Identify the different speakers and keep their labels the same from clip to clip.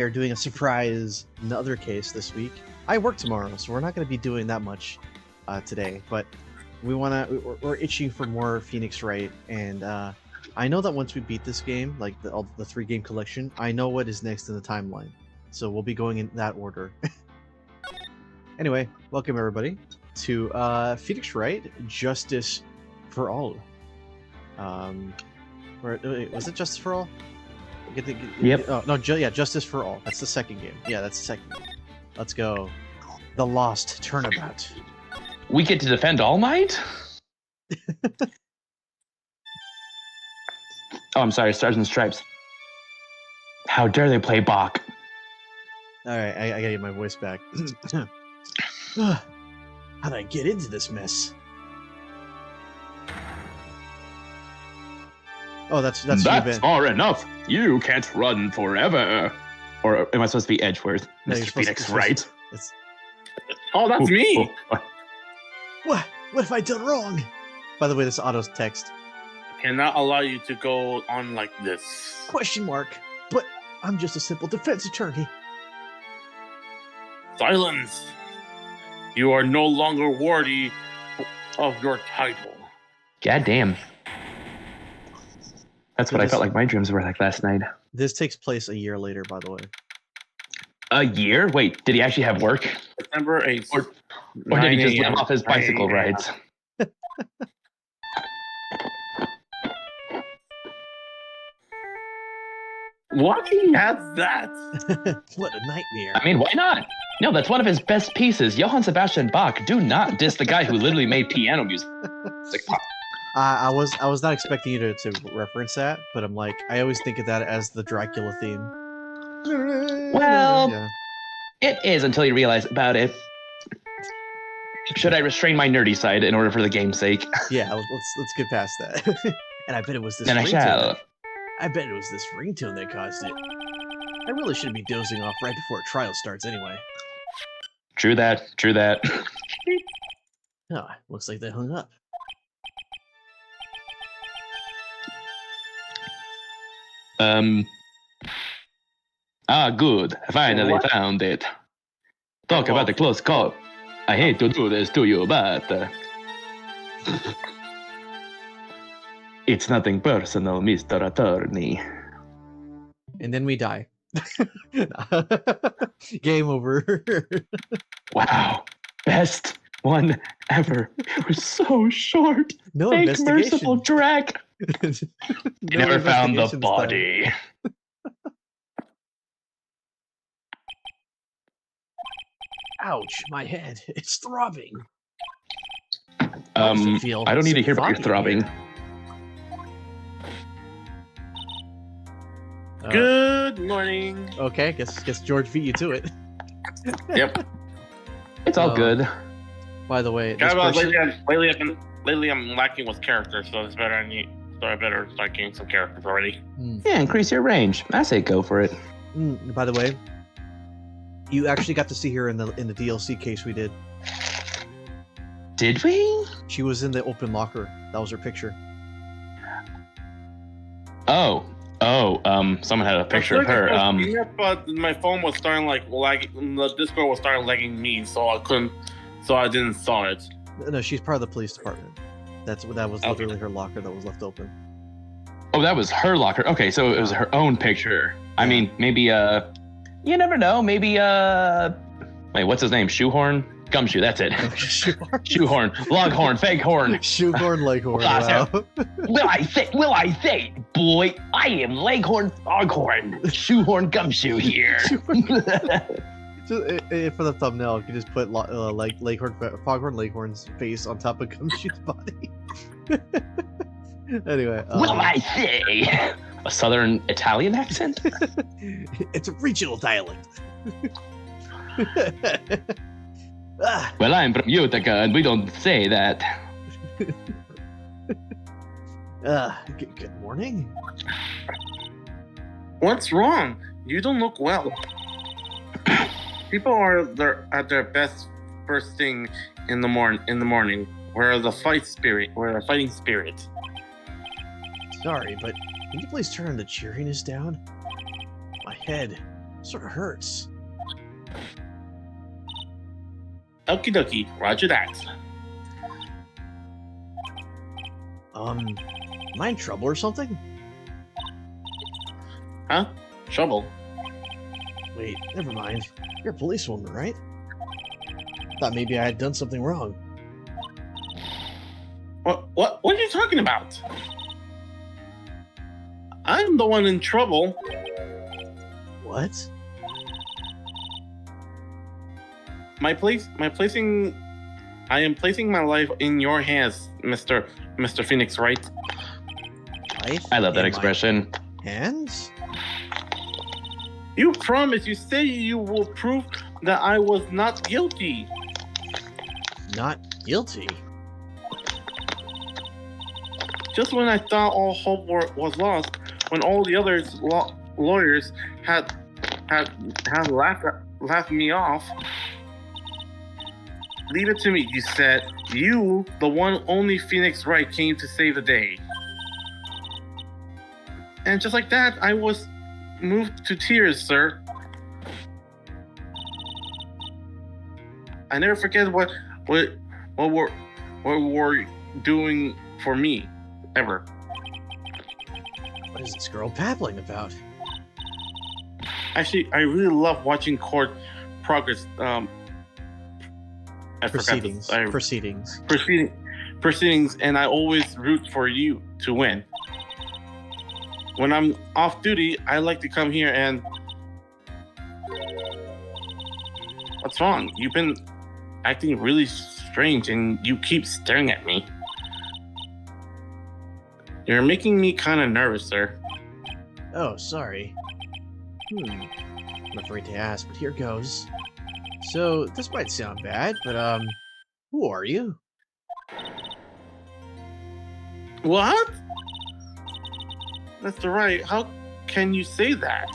Speaker 1: are doing a surprise in the other case this week. I work tomorrow, so we're not going to be doing that much today, but we're itching for more Phoenix Wright, and I know that once we beat this game, like the 3-game collection, I know what is next in the timeline, so we'll be going in that order. Anyway, welcome everybody to Phoenix Wright, Justice for All. Wait, was it Justice for All?
Speaker 2: Yep.
Speaker 1: Oh, no, Justice for All. That's the second game. Yeah, that's the second game. Let's go. The Lost Turnabout.
Speaker 2: We get to defend All Might? Oh, I'm sorry, Stars and Stripes. How dare they play Bach?
Speaker 1: Alright, I gotta get my voice back. How'd I get into this mess? Oh, that's
Speaker 2: far enough. You can't run forever. Or am I supposed to be Edgeworth,
Speaker 1: No,
Speaker 2: Mr. Phoenix Wright?
Speaker 3: Oh, that's me.
Speaker 1: What have I done wrong? By the way, this auto's text.
Speaker 3: Cannot allow you to go on like this.
Speaker 1: Question mark. But I'm just a simple defense attorney.
Speaker 3: Silence. You are no longer worthy of your title.
Speaker 2: God damn. That's what I felt like my dreams were like last night.
Speaker 1: This takes place a year later, by the way.
Speaker 2: A year? Wait, did he actually have work?
Speaker 3: December 8th.
Speaker 2: Or did he just live off his bicycle rides?
Speaker 3: Why he has that?
Speaker 1: What a nightmare.
Speaker 2: I mean, why not? No, that's one of his best pieces. Johann Sebastian Bach. Do not diss the guy who literally made piano music.
Speaker 1: I was not expecting you to reference that, but I'm like, I always think of that as the Dracula theme.
Speaker 2: Well,
Speaker 1: yeah.
Speaker 2: It is until you realize about it. Should I restrain my nerdy side in order for the game's sake?
Speaker 1: Yeah, let's get past that. And I bet it was this
Speaker 2: Then I shall.
Speaker 1: I bet it was this ringtone that caused it. I really shouldn't be dozing off right before a trial starts anyway.
Speaker 2: True that.
Speaker 1: Oh, looks like they hung up.
Speaker 2: Good. Finally found it. Talk about the close call. I hate to do this to you, but it's nothing personal, Mr. Attorney.
Speaker 1: And then we die. Game over.
Speaker 2: Wow. Best one ever. It was so short.
Speaker 1: No
Speaker 2: Fake
Speaker 1: investigation.
Speaker 2: merciful Drac.
Speaker 1: No
Speaker 2: Never found the
Speaker 1: investigations
Speaker 2: body.
Speaker 1: done. Ouch, my head. It's throbbing.
Speaker 2: I don't need to hear about your throbbing.
Speaker 3: Good morning.
Speaker 1: Okay, guess George beat you to it.
Speaker 3: Yep.
Speaker 2: It's all good.
Speaker 1: By the way,
Speaker 3: lately I'm lacking with characters, so I better start getting some characters already.
Speaker 2: Yeah, increase your range. I say go for it.
Speaker 1: By the way, you actually got to see her in the DLC case we did.
Speaker 2: Did we?
Speaker 1: She was in the open locker. That was her picture.
Speaker 2: Someone had a picture of her.
Speaker 3: Yeah, but my phone was starting lagging. The Discord was starting lagging me, so I didn't saw it.
Speaker 1: No, she's part of the police department. That was literally her locker that was left open.
Speaker 2: Oh, that was her locker. Okay, so it was her own picture. Yeah. I mean, maybe you never know. Maybe wait, what's his name? Shoehorn? Gumshoe, that's it. Shoehorn, Loghorn, Fake Horn.
Speaker 1: Shoehorn, Leghorn. Wow.
Speaker 2: Will I say, boy, I am Leghorn, Foghorn, Shoehorn, Gumshoe here.
Speaker 1: For the thumbnail, you can just put Leghorn, Foghorn, Leghorn's face on top of Gumshoe's body. Anyway.
Speaker 2: Will I say? A southern Italian accent?
Speaker 1: It's a regional dialect.
Speaker 2: Well, I'm from Utica, and we don't say that.
Speaker 1: Good morning.
Speaker 3: What's wrong? You don't look well. People are at their best first thing in the morning. We're the fighting spirit.
Speaker 1: Sorry, but can you please turn the cheeriness down? My head Sort of hurts.
Speaker 3: Okie dokie, roger that.
Speaker 1: Am I in trouble or something?
Speaker 3: Huh? Trouble?
Speaker 1: Wait, never mind. You're a policewoman, right? Thought maybe I had done something wrong.
Speaker 3: What are you talking about? I'm the one in trouble.
Speaker 1: What?
Speaker 3: I am placing my life in your hands, Mr. Phoenix, right?
Speaker 1: Life
Speaker 2: I love that
Speaker 1: in my
Speaker 2: expression.
Speaker 1: hands?
Speaker 3: You promise, you say you will prove that I was not guilty.
Speaker 1: Not guilty.
Speaker 3: Just when I thought all hope was lost, when all the other lawyers had laughed me off. Leave it to me, you said. You, the one only Phoenix Wright, came to save the day. And just like that, I was moved to tears, sir. I never forget what were doing for me, ever.
Speaker 1: What is this girl babbling about?
Speaker 3: Actually, I really love watching court progress.
Speaker 1: Proceedings,
Speaker 3: and I always root for you to win. When I'm off duty, I like to come here and... What's wrong? You've been acting really strange and you keep staring at me. You're making me kind of nervous, sir.
Speaker 1: Oh, sorry. I'm afraid to ask, but here goes. So, this might sound bad, but, who are you?
Speaker 3: What? Mr. Wright, how can you say that?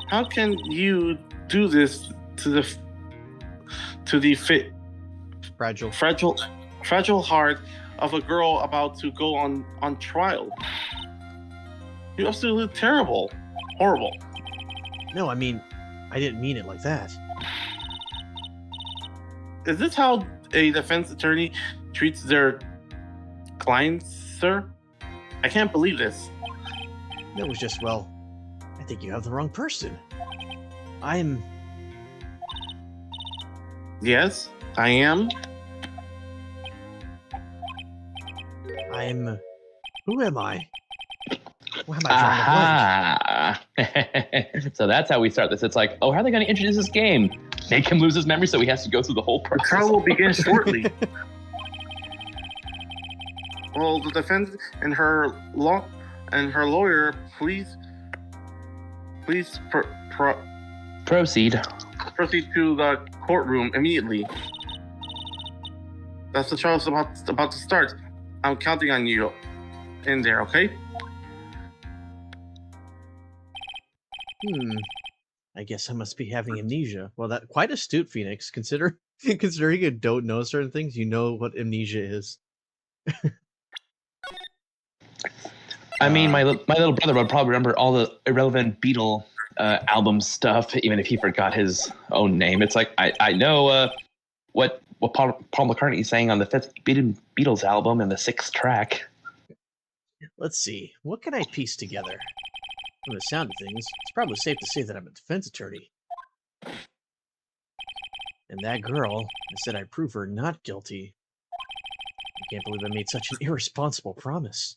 Speaker 3: How can you do this to the fragile heart of a girl about to go on trial? You're absolutely terrible. Horrible.
Speaker 1: No, I mean, I didn't mean it like that.
Speaker 3: Is this how a defense attorney treats their clients, sir? I can't believe this.
Speaker 1: That was just, well, I think you have the wrong person.
Speaker 3: Yes, I am.
Speaker 1: Who am I? Why am I drawing a blank?
Speaker 2: So that's how we start this. It's like, oh, how are they going to introduce this game? Make him lose his memory so he has to go through the whole
Speaker 3: The
Speaker 2: process.
Speaker 3: trial will begin shortly. Well, the defense and her lawyer, please
Speaker 2: Proceed.
Speaker 3: proceed to the courtroom immediately. That's the trial's about to start. I'm counting on you in there, okay?
Speaker 1: I guess I must be having amnesia. Well, that quite astute, Phoenix. Considering you don't know certain things, you know what amnesia is.
Speaker 2: I mean, my little brother would probably remember all the irrelevant Beatle album stuff, even if he forgot his own name. It's like I know what Paul McCartney is saying on the 5th Beatles album and the 6th track.
Speaker 1: Let's see. What can I piece together? From the sound of things, it's probably safe to say that I'm a defense attorney. And that girl, I said I'd prove her not guilty. I can't believe I made such an irresponsible promise.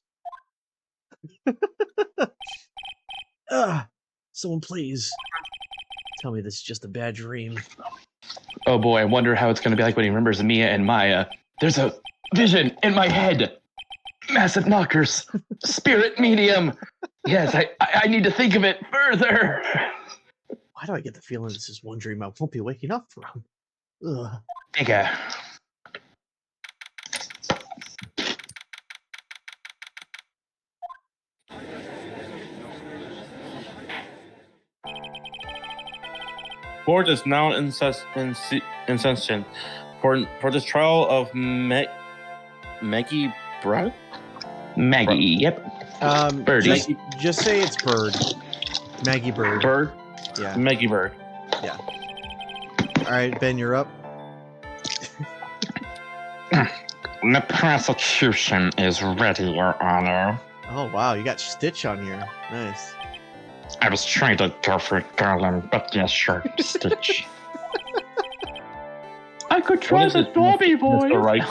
Speaker 1: Someone please tell me this is just a bad dream.
Speaker 2: Oh boy, I wonder how it's going to be like when he remembers Mia and Maya. There's a vision in my head. Massive knockers. Spirit medium. Yes, I need to think of it further.
Speaker 1: Why do I get the feeling this is one dream I won't be waking up from? Ugh.
Speaker 2: Okay.
Speaker 3: Court is now in session for this trial of Maggie Brad?
Speaker 2: Maggie, yep.
Speaker 1: Birdie. Just say it's Bird. Maggie Bird.
Speaker 3: Bird?
Speaker 1: Yeah.
Speaker 3: Maggie Bird.
Speaker 1: Yeah. All right, Ben, you're up.
Speaker 4: The prosecution is ready, Your Honor.
Speaker 1: Oh wow, you got Stitch on here. Nice.
Speaker 4: I was trying to go for Garland, but yes, sure, Stitch.
Speaker 2: I could try
Speaker 3: What is
Speaker 2: the
Speaker 3: it,
Speaker 2: Dobby voice.
Speaker 3: Mr. Right.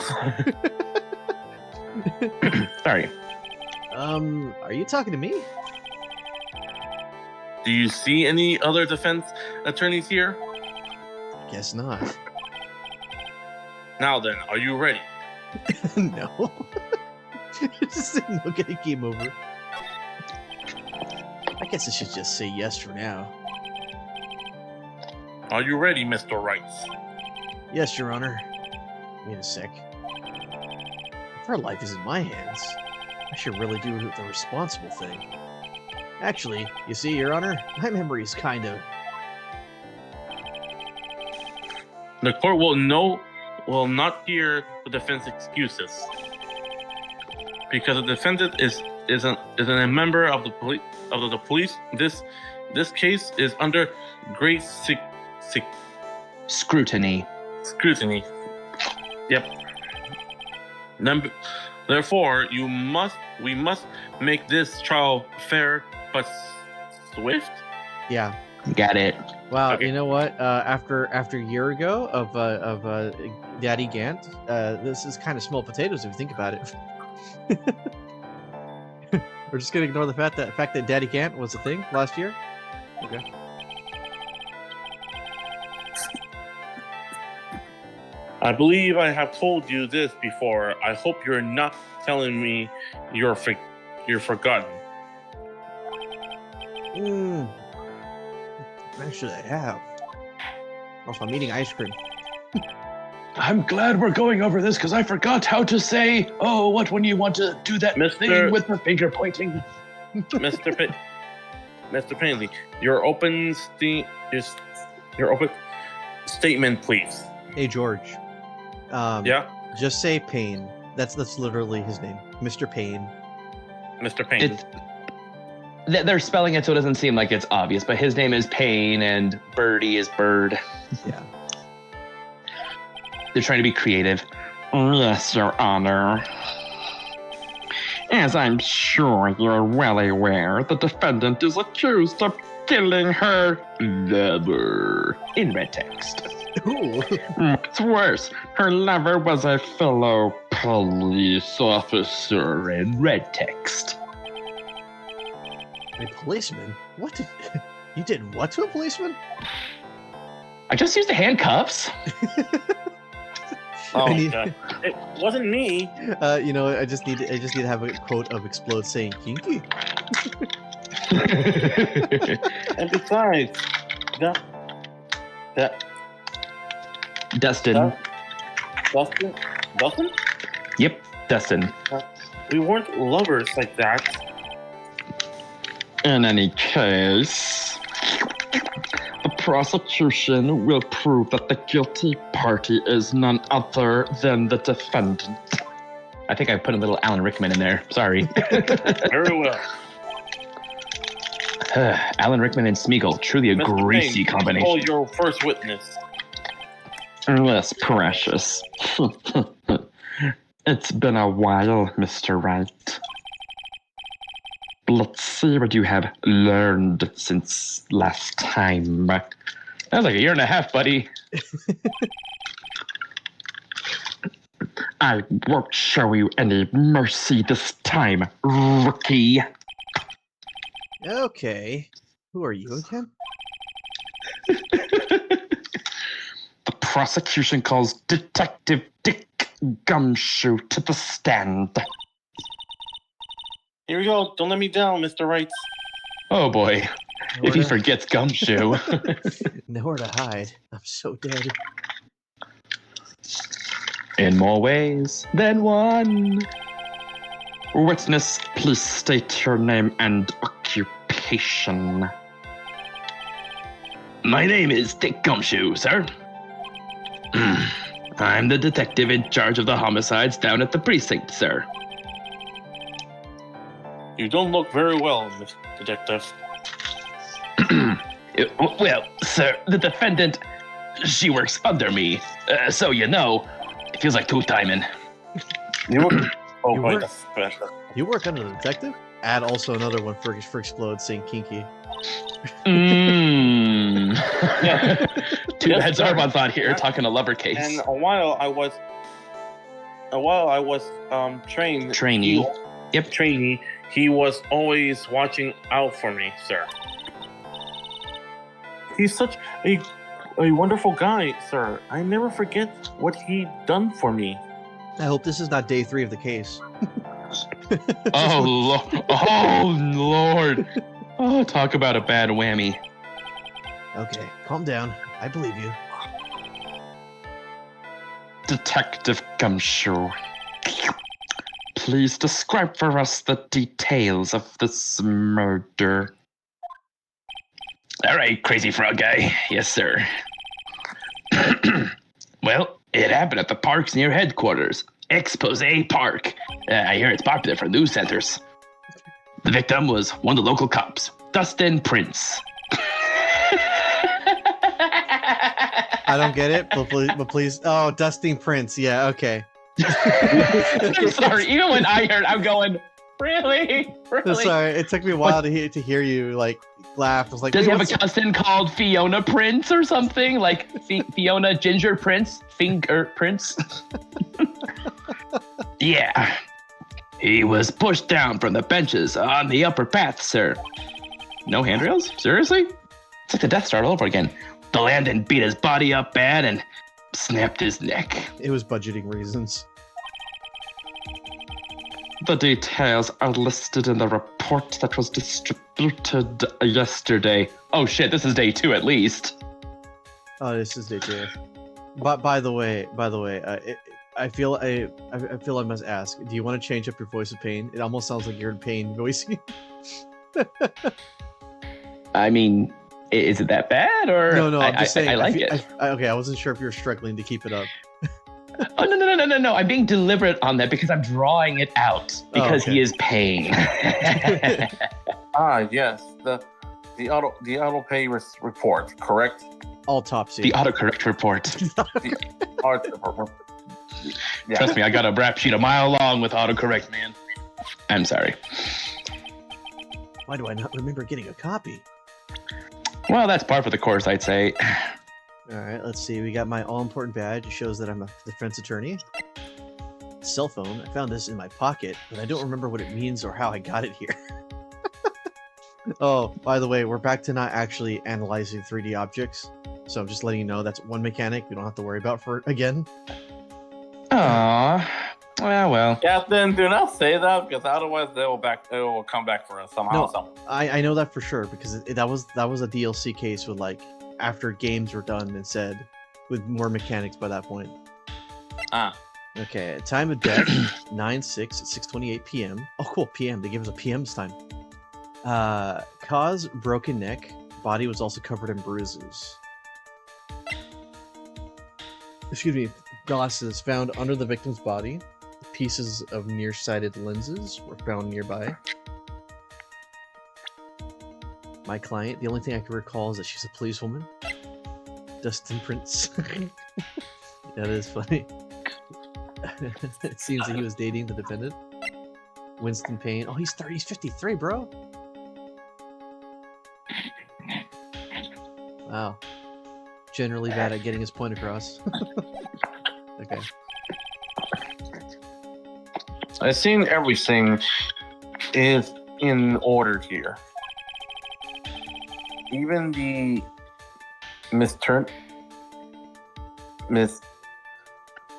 Speaker 2: Sorry.
Speaker 1: Are you talking to me?
Speaker 3: Do you see any other defense attorneys here?
Speaker 1: Guess not.
Speaker 3: Now then, are you ready?
Speaker 1: No. Just no getting game over. I guess I should just say yes for now.
Speaker 3: Are you ready, Mr. Rights?
Speaker 1: Yes, Your Honor. Wait a sec. If her life is in my hands, I should really do the responsible thing. Actually, you see, Your Honor, my memory's kind of...
Speaker 3: The court will not hear the defense excuses because the defendant is a member of the police. This case is under great
Speaker 2: Scrutiny.
Speaker 3: scrutiny. Yep. Therefore, we must make this trial fair but swift.
Speaker 1: Yeah.
Speaker 2: Got it.
Speaker 1: Wow,
Speaker 3: Okay.
Speaker 1: you know what? After a year ago of Daddy Gant, this is kind of small potatoes if you think about it. We're just gonna ignore the fact that Daddy Gant was a thing last year. Okay.
Speaker 3: I believe I have told you this before. I hope you're not telling me you're forgotten.
Speaker 1: Actually, I have. Also, I'm eating ice cream.
Speaker 2: I'm glad we're going over this because I forgot how to say, oh, what when you want to do that
Speaker 3: Mr.
Speaker 2: thing with the finger pointing.
Speaker 3: Mr. Painley, your open statement, please.
Speaker 1: Hey, George.
Speaker 3: Yeah,
Speaker 1: Just say Payne. That's literally his name, Mr. Payne.
Speaker 3: Mr. Painley.
Speaker 2: They're spelling it so it doesn't seem like it's obvious, but his name is Payne and Birdie is Bird.
Speaker 1: Yeah.
Speaker 2: They're trying to be creative.
Speaker 4: Yes, Your Honor. As I'm sure you're well aware, the defendant is accused of killing her lover.
Speaker 2: In red text.
Speaker 1: Ooh.
Speaker 4: What's worse, her lover was a fellow police officer.
Speaker 2: In red text.
Speaker 1: A policeman? What did you did what to a policeman?
Speaker 2: I just used the handcuffs.
Speaker 3: Oh,
Speaker 1: I need-
Speaker 3: God. It wasn't me.
Speaker 1: You know, I just need to have a quote of Explode saying kinky.
Speaker 3: And besides, that
Speaker 2: Dustin.
Speaker 3: Dustin,
Speaker 2: Yep, Dustin.
Speaker 3: we weren't lovers like that.
Speaker 4: In any case, the prosecution will prove that the guilty party is none other than the defendant.
Speaker 2: I think I put a little Alan Rickman in there. Sorry.
Speaker 3: Very well.
Speaker 2: Alan Rickman and Smeagol. Truly a
Speaker 3: Mr.
Speaker 2: greasy
Speaker 3: Payne,
Speaker 2: combination.
Speaker 3: call your first witness.
Speaker 4: Yes, precious. It's been a while, Mr. Wright. Let's see what you have learned since last time.
Speaker 2: That was like a year and a half, buddy.
Speaker 4: I won't show you any mercy this time, rookie.
Speaker 1: Okay. Who are you again?
Speaker 4: The prosecution calls Detective Dick Gumshoe to the stand.
Speaker 3: Here we go. Don't let me down, Mr. Wright.
Speaker 2: Oh boy.
Speaker 1: Nowhere
Speaker 2: If he
Speaker 1: to-
Speaker 2: forgets Gumshoe.
Speaker 1: Nowhere to hide. I'm so dead.
Speaker 2: In more ways than one.
Speaker 4: Witness, please state your name and occupation.
Speaker 2: My name is Dick Gumshoe, sir. I'm the detective in charge of the homicides down at the precinct, sir.
Speaker 3: You don't look very well, Mr. Detective.
Speaker 2: Well, sir, the defendant, she works under me. So, it feels like two-timing.
Speaker 3: You work. Oh,
Speaker 1: You
Speaker 3: boy,
Speaker 1: work-
Speaker 3: that's special.
Speaker 1: You work under the detective? Add also another one for Explode saying kinky.
Speaker 2: Mmm.
Speaker 3: Yeah.
Speaker 2: Too
Speaker 3: Yes,
Speaker 2: bad
Speaker 3: sir.
Speaker 2: Zarbon's not here
Speaker 3: Yeah.
Speaker 2: talking a lover case.
Speaker 3: And a while I was trained.
Speaker 2: Trainee. Yep.
Speaker 3: Trainee. He was always watching out for me, sir. He's such a wonderful guy, sir. I never forget what he done for me.
Speaker 1: I hope this is not day 3 of the case.
Speaker 2: Oh, Lord. Oh, talk about a bad whammy.
Speaker 1: Okay, calm down. I believe you.
Speaker 4: Detective Gumshoe, please describe for us the details of this murder.
Speaker 2: All right, crazy frog guy. Yes, sir. Well, it happened at the parks near headquarters. Expose Park. I hear it's popular for news centers. The victim was one of the local cops, Dustin Prince.
Speaker 1: I don't get it, but please. Oh, Dustin Prince. Yeah, okay.
Speaker 2: I'm sorry. Even when I heard, I'm going, really?
Speaker 1: Sorry, it took me a while to hear you like laugh. I was like,
Speaker 2: Does he have a
Speaker 1: what's-
Speaker 2: cousin called Fiona Prince or something? Like Fiona Ginger Prince? Finger Prince? Yeah. He was pushed down from the benches on the upper path, sir. No handrails? Seriously? It's like the Death Star all over again. The Landon beat his body up bad and snapped his neck.
Speaker 1: It was budgeting reasons.
Speaker 4: The details are listed in the report that was distributed yesterday.
Speaker 2: Oh shit, this is day 2 at least.
Speaker 1: Oh, this is day 2. But by the way, I feel I must ask. Do you want to change up your voice of pain? It almost sounds like you're in pain voicing.
Speaker 2: I mean, is it that bad or
Speaker 1: No, I'm just saying.
Speaker 2: I like it.
Speaker 1: Okay, I wasn't sure if you were struggling to keep it up.
Speaker 2: Oh no! I'm being deliberate on that because I'm drawing it out because
Speaker 1: okay.
Speaker 2: he is paying.
Speaker 3: Ah, yes. The auto pay report, correct?
Speaker 1: Autopsy.
Speaker 2: The autocorrect report.
Speaker 3: Yeah.
Speaker 2: Trust me, I got a rap sheet a mile long with autocorrect, man. I'm sorry.
Speaker 1: Why do I not remember getting a copy?
Speaker 2: Well, that's par for the course, I'd say.
Speaker 1: All right, let's see. We got my all-important badge. It shows that I'm a defense attorney. Cell phone. I found this in my pocket, but I don't remember what it means or how I got it here. Oh, by the way, we're back to not actually analyzing 3D objects. So I'm just letting you know that's one mechanic we don't have to worry about for again.
Speaker 2: Aww. Well.
Speaker 3: Captain, do not say that because otherwise it will come back for us somehow.
Speaker 1: No.
Speaker 3: Some.
Speaker 1: I know that for sure because that was a DLC case with like after games were done and said with more mechanics by that point.
Speaker 3: Ah.
Speaker 1: Okay, time of death 9/6 at 6:28 p.m. Oh, cool, p.m. They give us a p.m. this time. Cause broken neck. Body was also covered in bruises. Excuse me. Glasses found under the victim's body. Pieces of nearsighted lenses were found nearby. My client, the only thing I can recall is that she's a policewoman. Dustin Prince. That is funny. It seems that he was dating the defendant. Winston Payne. Oh, he's 53, bro. Wow. Generally bad at getting his point across. Okay.
Speaker 3: I think everything is in order here. Even the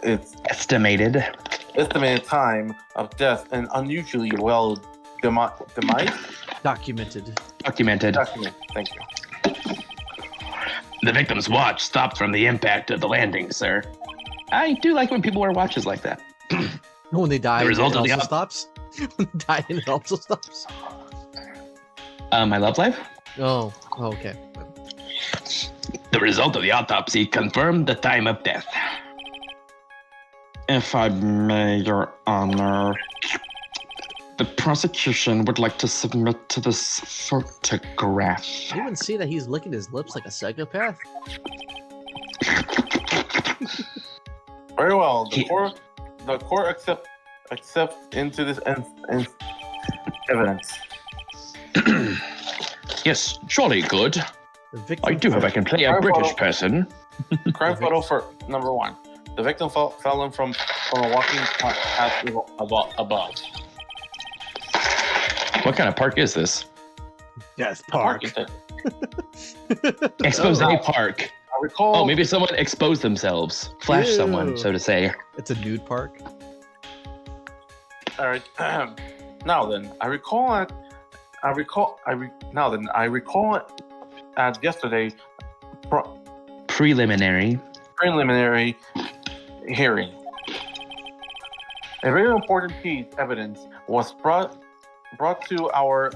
Speaker 3: it's
Speaker 2: Estimated.
Speaker 3: estimated time of death and unusually well demise.
Speaker 1: Documented.
Speaker 2: Documented.
Speaker 3: Document. Thank you.
Speaker 2: The victim's watch stopped from the impact of the landing, sir. I do like when people wear watches like that.
Speaker 1: When they die,
Speaker 2: The
Speaker 1: it
Speaker 2: result of the
Speaker 1: also stops? When they die, and it also stops?
Speaker 2: My love life?
Speaker 1: Oh, okay.
Speaker 2: The result of the autopsy confirmed the time of death.
Speaker 4: If I may, Your Honor, The prosecution would like to submit to this photograph.
Speaker 1: You even see that he's licking his lips like a psychopath?
Speaker 3: Very well. The court accepts into this evidence.
Speaker 2: Yes, surely good.
Speaker 1: The victim
Speaker 2: I do hope I can play a
Speaker 3: Crime
Speaker 2: British
Speaker 3: photo.
Speaker 2: person.
Speaker 3: Crime photo for number 1. The victim fell in from a walking path above.
Speaker 2: What kind of park is this?
Speaker 1: Death
Speaker 3: A
Speaker 1: Park.
Speaker 3: parking thing.
Speaker 2: Expose
Speaker 3: Oh.
Speaker 2: Park.
Speaker 3: I recall.
Speaker 2: Oh, maybe someone exposed themselves. Flash someone,
Speaker 1: Ew.
Speaker 2: so to say.
Speaker 1: It's a nude park.
Speaker 3: All right. Now then, I recall at yesterday
Speaker 2: Preliminary.
Speaker 3: preliminary hearing. A very important piece of evidence was brought to our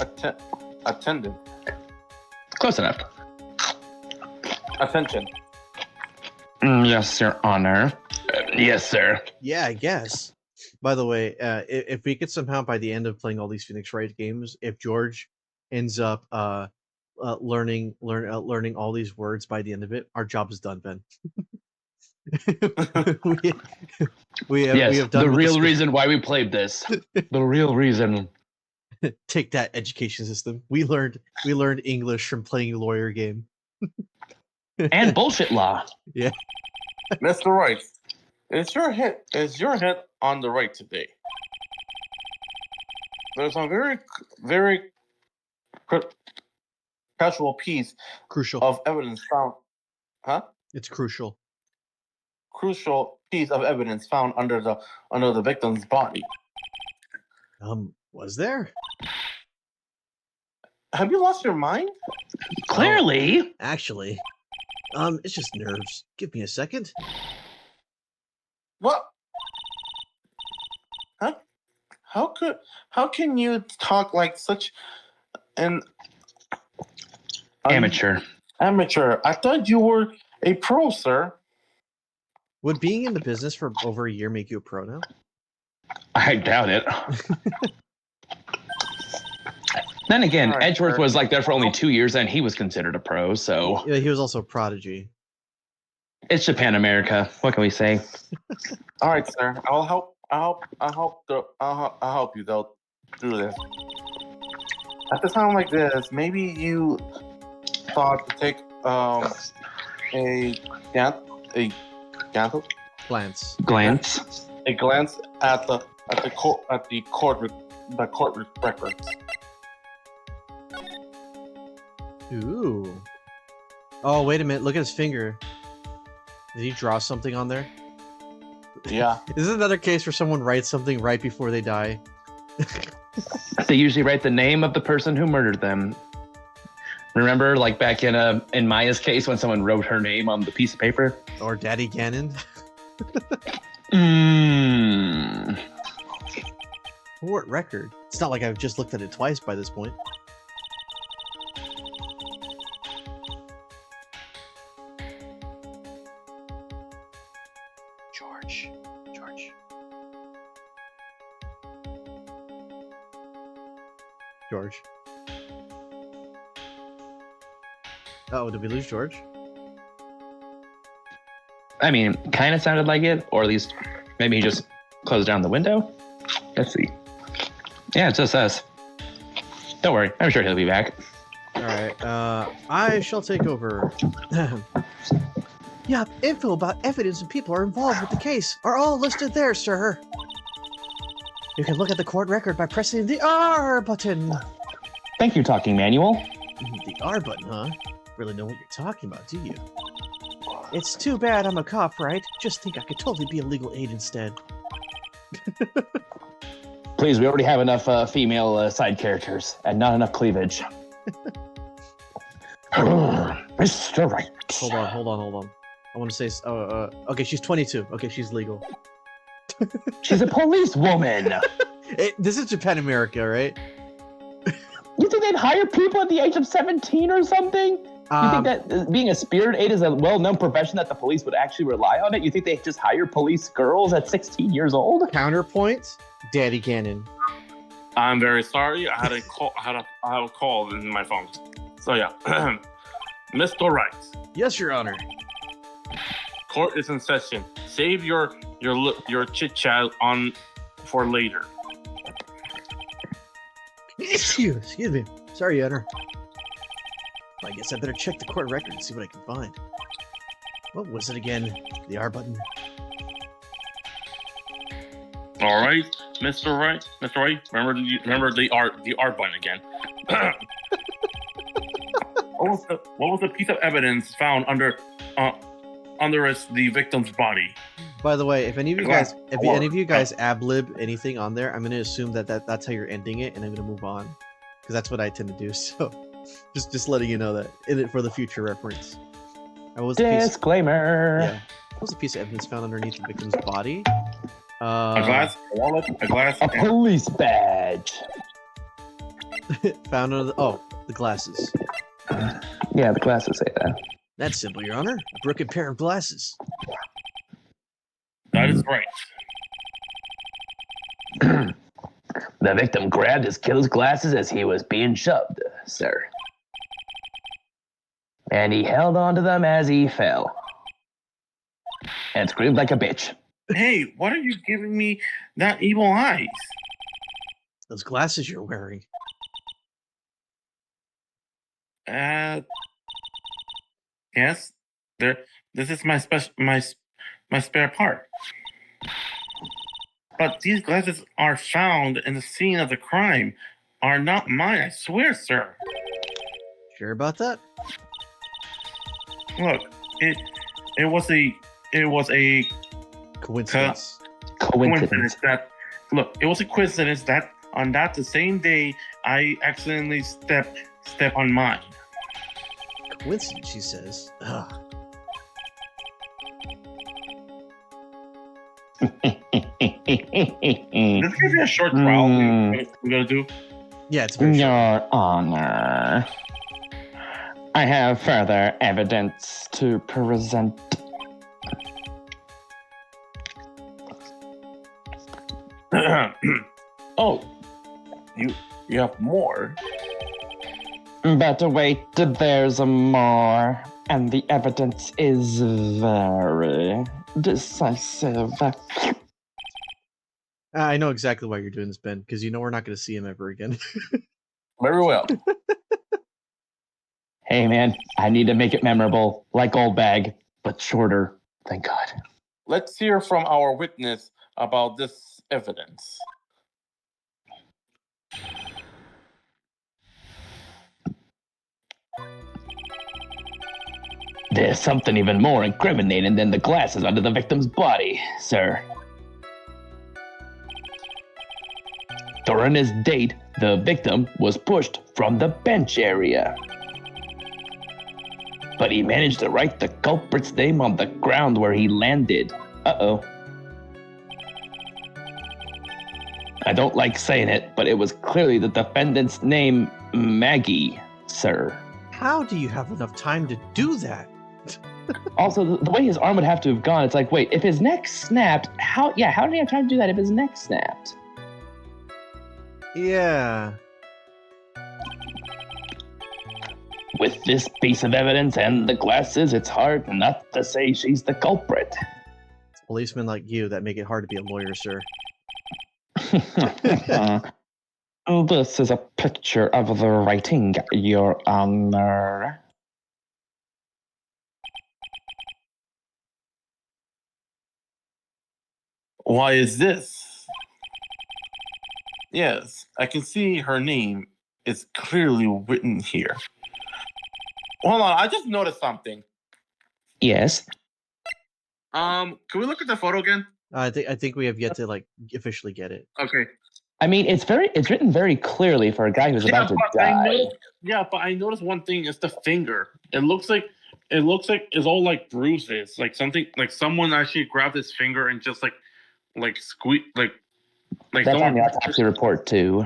Speaker 3: attention.
Speaker 2: Close enough.
Speaker 4: Yes, Your Honor.
Speaker 2: Yes, sir.
Speaker 1: Yeah, I guess. By the way, if we could somehow by the end of playing all these Phoenix Wright games, if George ends up learning all these words by the end of it, our job is done, Ben. we have done
Speaker 2: the
Speaker 1: with
Speaker 2: real
Speaker 1: script.
Speaker 2: reason why we played this. The real reason.
Speaker 1: Take that, education system. We learned English from playing a lawyer game.
Speaker 2: And bullshit law.
Speaker 3: Mr. Wright, is your head on the right today? There's a very casual piece
Speaker 1: Crucial.
Speaker 3: of evidence found.
Speaker 1: It's crucial.
Speaker 3: Crucial piece of evidence found under the victim's body.
Speaker 1: Was there?
Speaker 3: Have you lost your mind?
Speaker 2: Clearly.
Speaker 1: Actually, it's just nerves. Give me a second.
Speaker 3: What? Huh? How can you talk like such an
Speaker 2: Amateur.
Speaker 3: amateur? I thought you were a pro, sir.
Speaker 1: Would being in the business for over a year make you a pro now?
Speaker 2: I doubt it. Then again,
Speaker 3: All right,
Speaker 2: Edgeworth
Speaker 3: sir.
Speaker 2: was like there for only 2 years and he was considered a pro, so
Speaker 1: Yeah, he was also a prodigy.
Speaker 2: it's Japan America. What can we say?
Speaker 3: All right, sir. I'll help you though through this. At a time like this, maybe you thought to take a
Speaker 1: Glance.
Speaker 2: Glance.
Speaker 3: glance at the court records.
Speaker 1: Ooh. Oh, wait a minute. Look at his finger. Did he draw something on there?
Speaker 3: Yeah.
Speaker 1: Is this another case where someone writes something right before they die?
Speaker 2: They usually write the name of the person who murdered them. Remember, like back in Maya's case, when someone wrote her name on the piece of paper?
Speaker 1: Or Daddy Ganon? Court record. It's not like I've just looked at it twice by this point. George. Oh, did we lose George?
Speaker 2: I mean, kind of sounded like it, or at least maybe he just closed down the window. Let's see. Yeah, it's just us. Don't worry, I'm sure he'll be back.
Speaker 1: All right, I shall take over. Yeah, info about evidence and people are involved with the case are all listed there, sir. You can look at the court record by pressing the R button.
Speaker 2: Thank you, Talking Manual.
Speaker 1: The R button, huh? Really know what you're talking about, do you? It's too bad I'm a cop, right? Just think I could totally be a legal aid instead.
Speaker 2: Please, we already have enough female side characters and not enough cleavage. Mr. Wright.
Speaker 1: Hold on. I want to say, okay, she's 22. Okay, she's legal.
Speaker 2: She's a police woman.
Speaker 1: This is Japan America, right?
Speaker 2: You think they'd hire people at the age of 17 or something? You think that being a spirit aide is a well-known profession that the police would actually rely on it? You think they just hire police girls at 16 years old?
Speaker 1: Counterpoint, Daddy Ganon.
Speaker 3: I'm very sorry. I had a call. I have a call in my phone. So yeah, Mr. Wright,
Speaker 1: Yes, Your Honor.
Speaker 3: court is in session. Save your chit chat on for later.
Speaker 1: Excuse me. Sorry, Your Honor. I guess I better check the court record and see what I can find. What was it again? The R button.
Speaker 3: All right, Mr. Wright. Mr. Wright, remember the R button again. What was the piece of evidence found under the victim's body?
Speaker 1: By the way, if any of you guys, ad-lib anything on there, I'm gonna assume that's how you're ending it, and I'm gonna move on, because that's what I tend to do. So, just letting you know that in it for the future reference.
Speaker 2: Disclaimer.
Speaker 1: What was the piece of evidence found underneath the victim's body?
Speaker 3: A glass, a wallet, a glass,
Speaker 2: A police badge.
Speaker 1: Found under the glasses.
Speaker 2: Yeah, the glasses say that.
Speaker 1: That's simple, Your Honor. A broken pair of glasses.
Speaker 3: That is right.
Speaker 2: The victim grabbed his killer's glasses as he was being shoved, sir. And he held onto them as he fell. And screamed like a bitch.
Speaker 3: Hey, what are you giving me that evil eyes?
Speaker 1: Those glasses you're wearing.
Speaker 3: Yes. This is my spare part. But these glasses are found in the scene of the crime. Are not mine, I swear, sir.
Speaker 1: Sure about that?
Speaker 3: Look, it was a
Speaker 1: Coincidence.
Speaker 2: Coincidence.
Speaker 3: It was a coincidence that on the same day I accidentally step on mine.
Speaker 1: Coincidence, she says. Ugh.
Speaker 3: This could be a short trial we're gonna do.
Speaker 1: Yeah, it's very short.
Speaker 4: Your Honor, I have further evidence to present.
Speaker 3: Oh, you have more.
Speaker 4: But wait, there's more, and the evidence is very decisive.
Speaker 1: I know exactly why you're doing this, Ben, because you know we're not going to see him ever again.
Speaker 3: Very well.
Speaker 2: Hey, man, I need to make it memorable, like Old Bag, but shorter. Thank God.
Speaker 3: Let's hear from our witness about this evidence.
Speaker 2: There's something even more incriminating than the glasses under the victim's body, sir. During his date, the victim was pushed from the bench area. But he managed to write the culprit's name on the ground where he landed. Uh-oh. I don't like saying it, but it was clearly the defendant's name, Maggie, sir.
Speaker 1: How do you have enough time to do that?
Speaker 2: Also, the way his arm would have to have gone, it's like, wait, if his neck snapped, how did he have time to do that if his neck snapped?
Speaker 1: Yeah.
Speaker 2: With this piece of evidence and the glasses, it's hard not to say she's the culprit.
Speaker 1: It's policemen like you that make it hard to be a lawyer, sir.
Speaker 4: This is a picture of the writing, Your Honor.
Speaker 3: Why is this? Yes, I can see her name is clearly written here. Hold on, I just noticed something.
Speaker 2: Yes.
Speaker 3: Can we look at the photo again?
Speaker 1: I think we have yet to officially get it.
Speaker 3: Okay.
Speaker 2: I mean, it's written very clearly for a guy who's about to die.
Speaker 3: But I noticed one thing. It's the finger. It looks like it's all like bruises, like something like someone actually grabbed his finger and just like squeeze like
Speaker 2: That's on
Speaker 3: someone.
Speaker 2: the autopsy report too.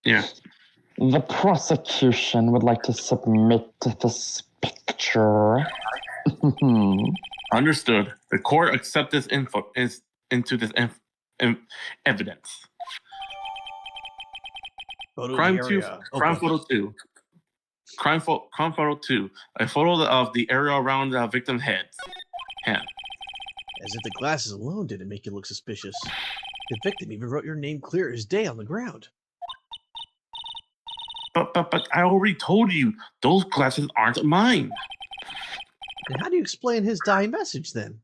Speaker 3: Yeah.
Speaker 4: The prosecution would like to submit this picture.
Speaker 3: Understood. The court accepts this info into this evidence.
Speaker 1: Photo of
Speaker 3: Crime
Speaker 1: the
Speaker 3: 2,
Speaker 1: area.
Speaker 3: crime
Speaker 1: Open.
Speaker 3: photo 2. Crime photo 2. A photo of the area around the victim's hand.
Speaker 1: As if the glasses alone didn't make you look suspicious. The victim even wrote your name clear as day on the ground.
Speaker 3: But I already told you, those glasses aren't mine.
Speaker 1: And how do you explain his dying message then?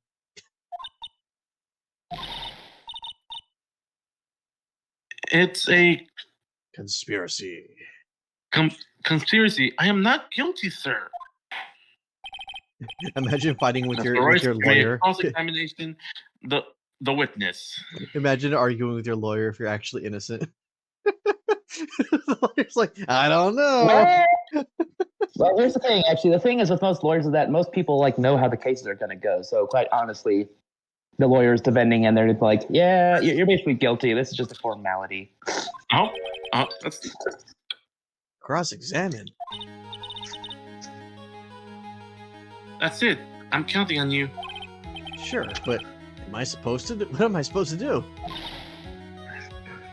Speaker 3: It's a
Speaker 1: Conspiracy.
Speaker 3: conspiracy. I am not guilty, sir.
Speaker 1: Imagine fighting with
Speaker 3: Mr.
Speaker 1: your
Speaker 3: Royce made
Speaker 1: lawyer.
Speaker 3: cross-examination the witness.
Speaker 1: Imagine arguing with your lawyer if you're actually innocent. The lawyer's like, I don't know.
Speaker 5: Well, here's the thing. Actually, the thing is with most lawyers is that most people like know how the cases are going to go. So, quite honestly, the lawyer's defending, and they're like, "Yeah, you're basically guilty. This is just a formality."
Speaker 3: That's
Speaker 1: Cross-examine.
Speaker 3: it. I'm counting on you.
Speaker 1: Sure, but am I supposed to? What am I supposed to do?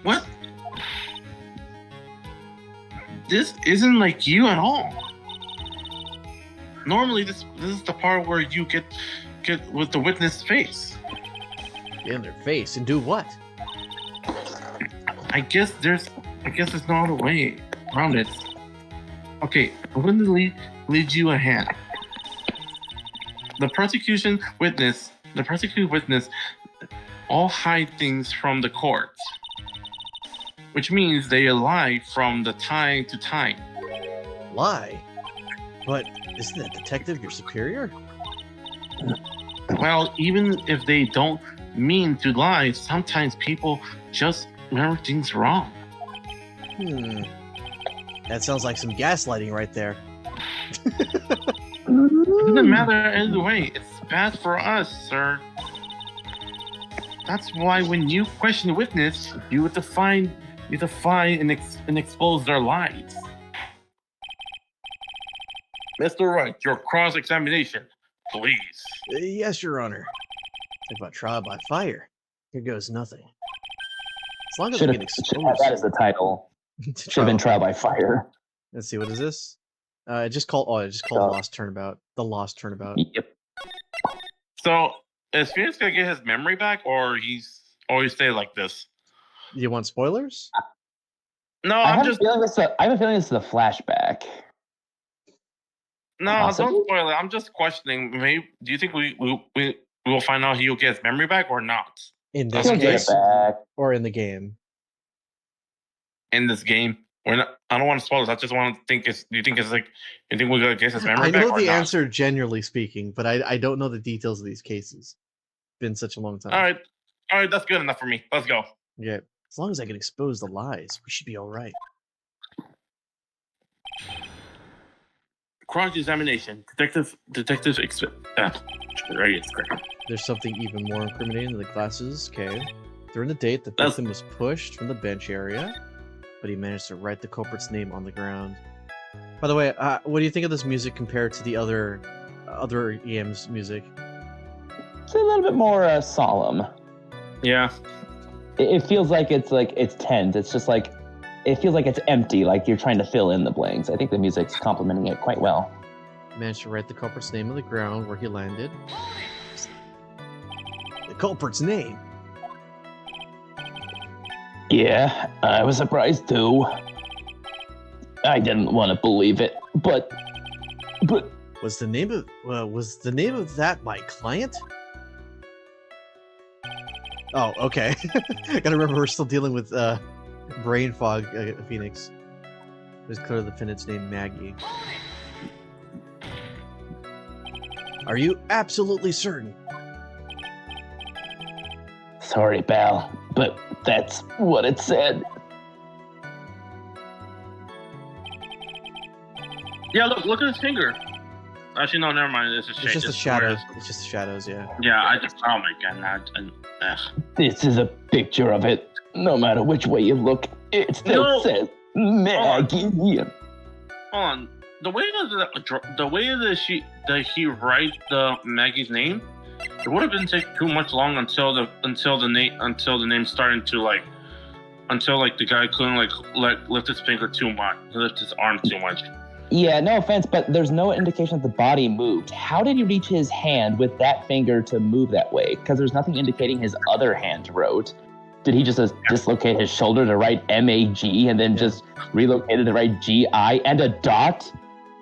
Speaker 3: What? This isn't like you at all. Normally, this is the part where you get with the witness face.
Speaker 1: Get in their face and do what?
Speaker 3: I guess there's no other way around it. Okay, I'm going to lead you a hand. The prosecuted witness all hide things from the court, which means they lie from the time to time.
Speaker 1: Lie? But isn't that detective your superior?
Speaker 3: Well, even if they don't mean to lie, sometimes people just remember things wrong.
Speaker 1: That sounds like some gaslighting right there.
Speaker 3: It doesn't matter either way. It's bad for us, sir. That's why when you question the witness, you have to find and expose their lies. Mr. Wright, your cross-examination, please.
Speaker 1: Yes, Your Honor. Think about trial by fire. Here goes nothing. As long as I get exposed.
Speaker 5: That is the title. Should have been trial by fire.
Speaker 1: Let's see, what is this? It just called Lost Turnabout. The Lost Turnabout.
Speaker 5: Yep.
Speaker 3: So, is Phoenix gonna get his memory back, or he's always stay like this?
Speaker 1: You want spoilers?
Speaker 3: No,
Speaker 5: I have
Speaker 3: just
Speaker 5: a feeling this is a flashback.
Speaker 3: no.
Speaker 5: Possibly?
Speaker 3: Don't spoil it. I'm just questioning. Maybe do you think we will find out he'll get his memory back or not
Speaker 1: In this
Speaker 5: He'll get it
Speaker 1: case,
Speaker 5: back.
Speaker 1: or in the game?
Speaker 3: in this game? We're not. I don't want to spoil this. I just want to think. Do you think it's like? You think we're gonna get his memory
Speaker 1: I
Speaker 3: back
Speaker 1: know
Speaker 3: or
Speaker 1: the
Speaker 3: not?
Speaker 1: answer, generally speaking, but I don't know the details of these cases. Been such a long time.
Speaker 3: All right. That's good enough for me. Let's go.
Speaker 1: Yeah. As long as I can expose the lies, we should be all right.
Speaker 3: Cross-examination. Right, it's great.
Speaker 1: There's something even more incriminating than the glasses. Okay. During the date, the victim was pushed from the bench area, but he managed to write the culprit's name on the ground. By the way, what do you think of this music compared to the other EM's music?
Speaker 5: It's a little bit more solemn.
Speaker 3: Yeah.
Speaker 5: It feels like it's tense. It's just like it feels like it's empty, like you're trying to fill in the blanks. I think the music's complementing it quite well.
Speaker 1: Managed to write the culprit's name on the ground where he landed. The culprit's name.
Speaker 5: Yeah, I was surprised too. I didn't want to believe it, but
Speaker 1: Was the name of that my client? Oh, okay. Gotta remember we're still dealing with brain fog, Phoenix. There's clear the defendant's name, Maggie. Are you absolutely certain?
Speaker 5: sorry, pal, but that's what it said.
Speaker 3: Yeah, look at his finger. Actually, no, never mind. It's
Speaker 1: It's just the shadows. It's just the shadows, yeah.
Speaker 3: Yeah, oh my god, ugh.
Speaker 5: This is a picture of it. No matter which way you look, it still
Speaker 3: No.
Speaker 5: says Maggie.
Speaker 3: Hold on. The way that he write the Maggie's name, it would have been take too much long until the name starting to like until like the guy couldn't lift his finger too much, lift his arm too much.
Speaker 5: Yeah, no offense, but there's no indication that the body moved. How did he reach his hand with that finger to move that way? Because there's nothing indicating his other hand wrote. Did he just dislocate his shoulder to write M-A-G and then just relocated to write G-I and a dot?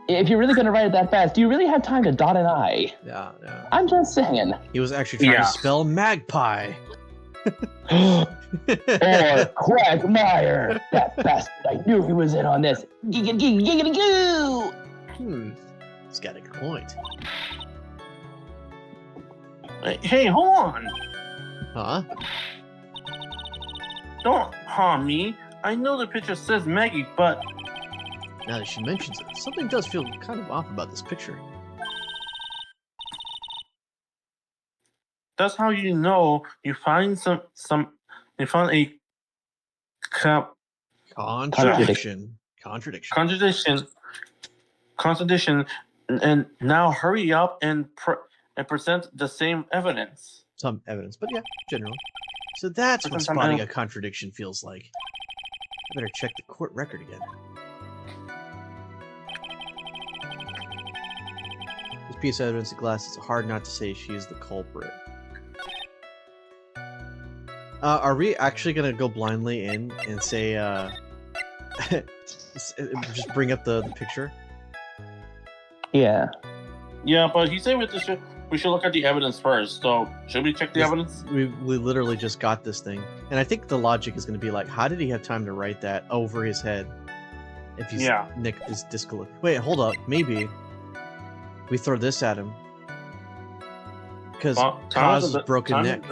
Speaker 5: If you're really going to write it that fast, do you really have time to dot an I?
Speaker 1: Yeah.
Speaker 5: I'm just saying.
Speaker 1: He was actually trying to spell magpie.
Speaker 5: Or Quagmire. That bastard, I knew he was in on this. Giggity-goo!
Speaker 1: He's got a good point.
Speaker 3: Hey, hold on!
Speaker 1: Huh?
Speaker 3: Don't harm me. I know the picture says Maggie, but
Speaker 1: Now that she mentions it, something does feel kind of off about this picture.
Speaker 3: that's how you know you find you found a contradiction, and now hurry up and present the same evidence.
Speaker 1: Some evidence, but yeah, generally. So that's what spotting a contradiction feels like. I better check the court record again. This piece of evidence of glass, it's hard not to say she is the culprit. Are we actually gonna go blindly in and say, just bring up the picture?
Speaker 5: Yeah.
Speaker 3: Yeah, but he said we should look at the evidence first. So should we check the evidence?
Speaker 1: We literally just got this thing, and I think the logic is going to be like, how did he have time to write that over his head? If he's Nick is discolored. Wait, hold up. Maybe we throw this at him because cause broken neck.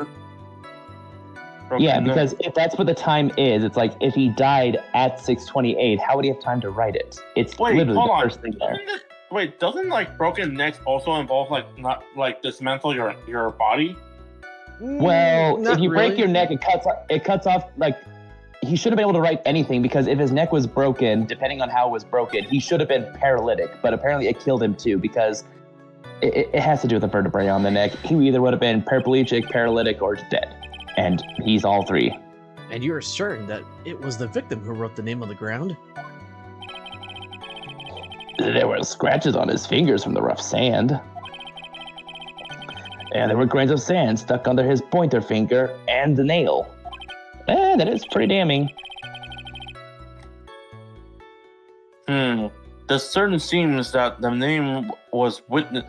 Speaker 5: Because if that's what the time is, it's like if he died at 6:28, how would he have time to write it? It's literally the first thing there.
Speaker 3: Doesn't broken necks also involve not dismantle your body?
Speaker 5: Well, if you break your neck, it cuts off he should have been able to write anything, because if his neck was broken, depending on how it was broken, he should have been paralytic. But apparently it killed him too, because it has to do with the vertebrae on the neck. He either would have been paraplegic, paralytic, or dead. And he's all three.
Speaker 1: And you're certain that it was the victim who wrote the name on the ground?
Speaker 5: There were scratches on his fingers from the rough sand. And there were grains of sand stuck under his pointer finger and the nail. That is pretty damning.
Speaker 3: The certain seems that the name was written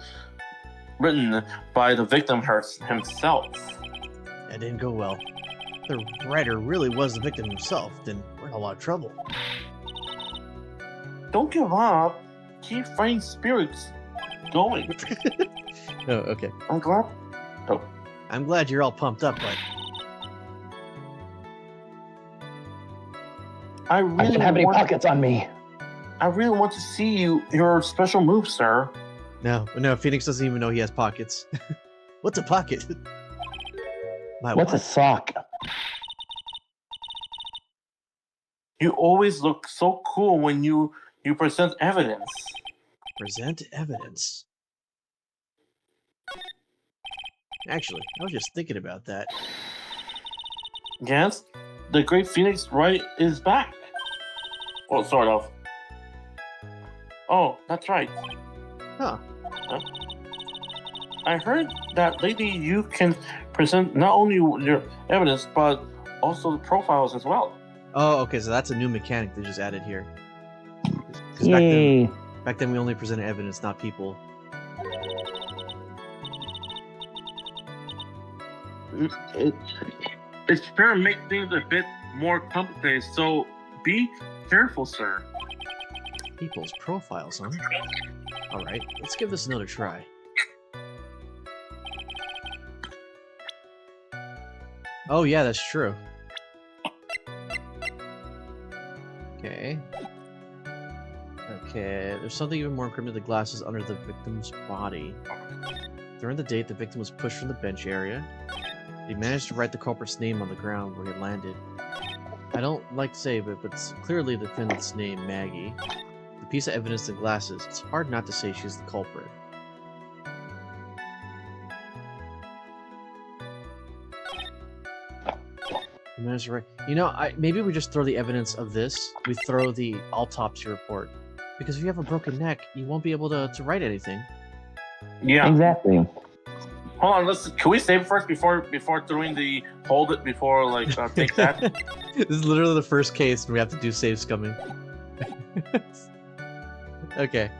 Speaker 3: by the victim himself.
Speaker 1: That didn't go well. The writer really was the victim himself, then we're in a lot of trouble.
Speaker 3: Don't give up. Keep fighting spirits going.
Speaker 1: Oh, okay.
Speaker 3: I'm glad. Oh.
Speaker 1: I'm glad you're all pumped up, but
Speaker 5: I don't have any pockets on me.
Speaker 3: I really want to see your special move, sir.
Speaker 1: No, Phoenix doesn't even know he has pockets. What's a pocket?
Speaker 5: What's a sock?
Speaker 3: You always look so cool when you present evidence.
Speaker 1: Present evidence? Actually, I was just thinking about that.
Speaker 3: Yes, the Great Phoenix Wright is back. Well, sort of. Oh, that's right.
Speaker 1: Huh.
Speaker 3: I heard that lately you can present not only your evidence, but also the profiles as well.
Speaker 1: Oh, okay, so that's a new mechanic they just added here.
Speaker 5: Yay.
Speaker 1: Back then we only presented evidence, not people.
Speaker 3: It's fair to make things a bit more complicated, so be careful, sir.
Speaker 1: People's profiles, huh? Alright, let's give this another try. Oh yeah, that's true. Okay. Okay, there's something even more incriminating. The glasses under the victim's body. During the date, the victim was pushed from the bench area. He managed to write the culprit's name on the ground where he landed. I don't like to say it, but it's clearly the defendant's name, Maggie. The piece of evidence, the glasses, it's hard not to say she's the culprit. There's right. You know, maybe we just throw the evidence of this. We throw the autopsy report, because if you have a broken neck, you won't be able to write anything.
Speaker 3: Yeah.
Speaker 5: Exactly.
Speaker 3: Hold on. Can we save it first before throwing the hold it before take that?
Speaker 1: This is literally the first case, and we have to do save scumming. Okay.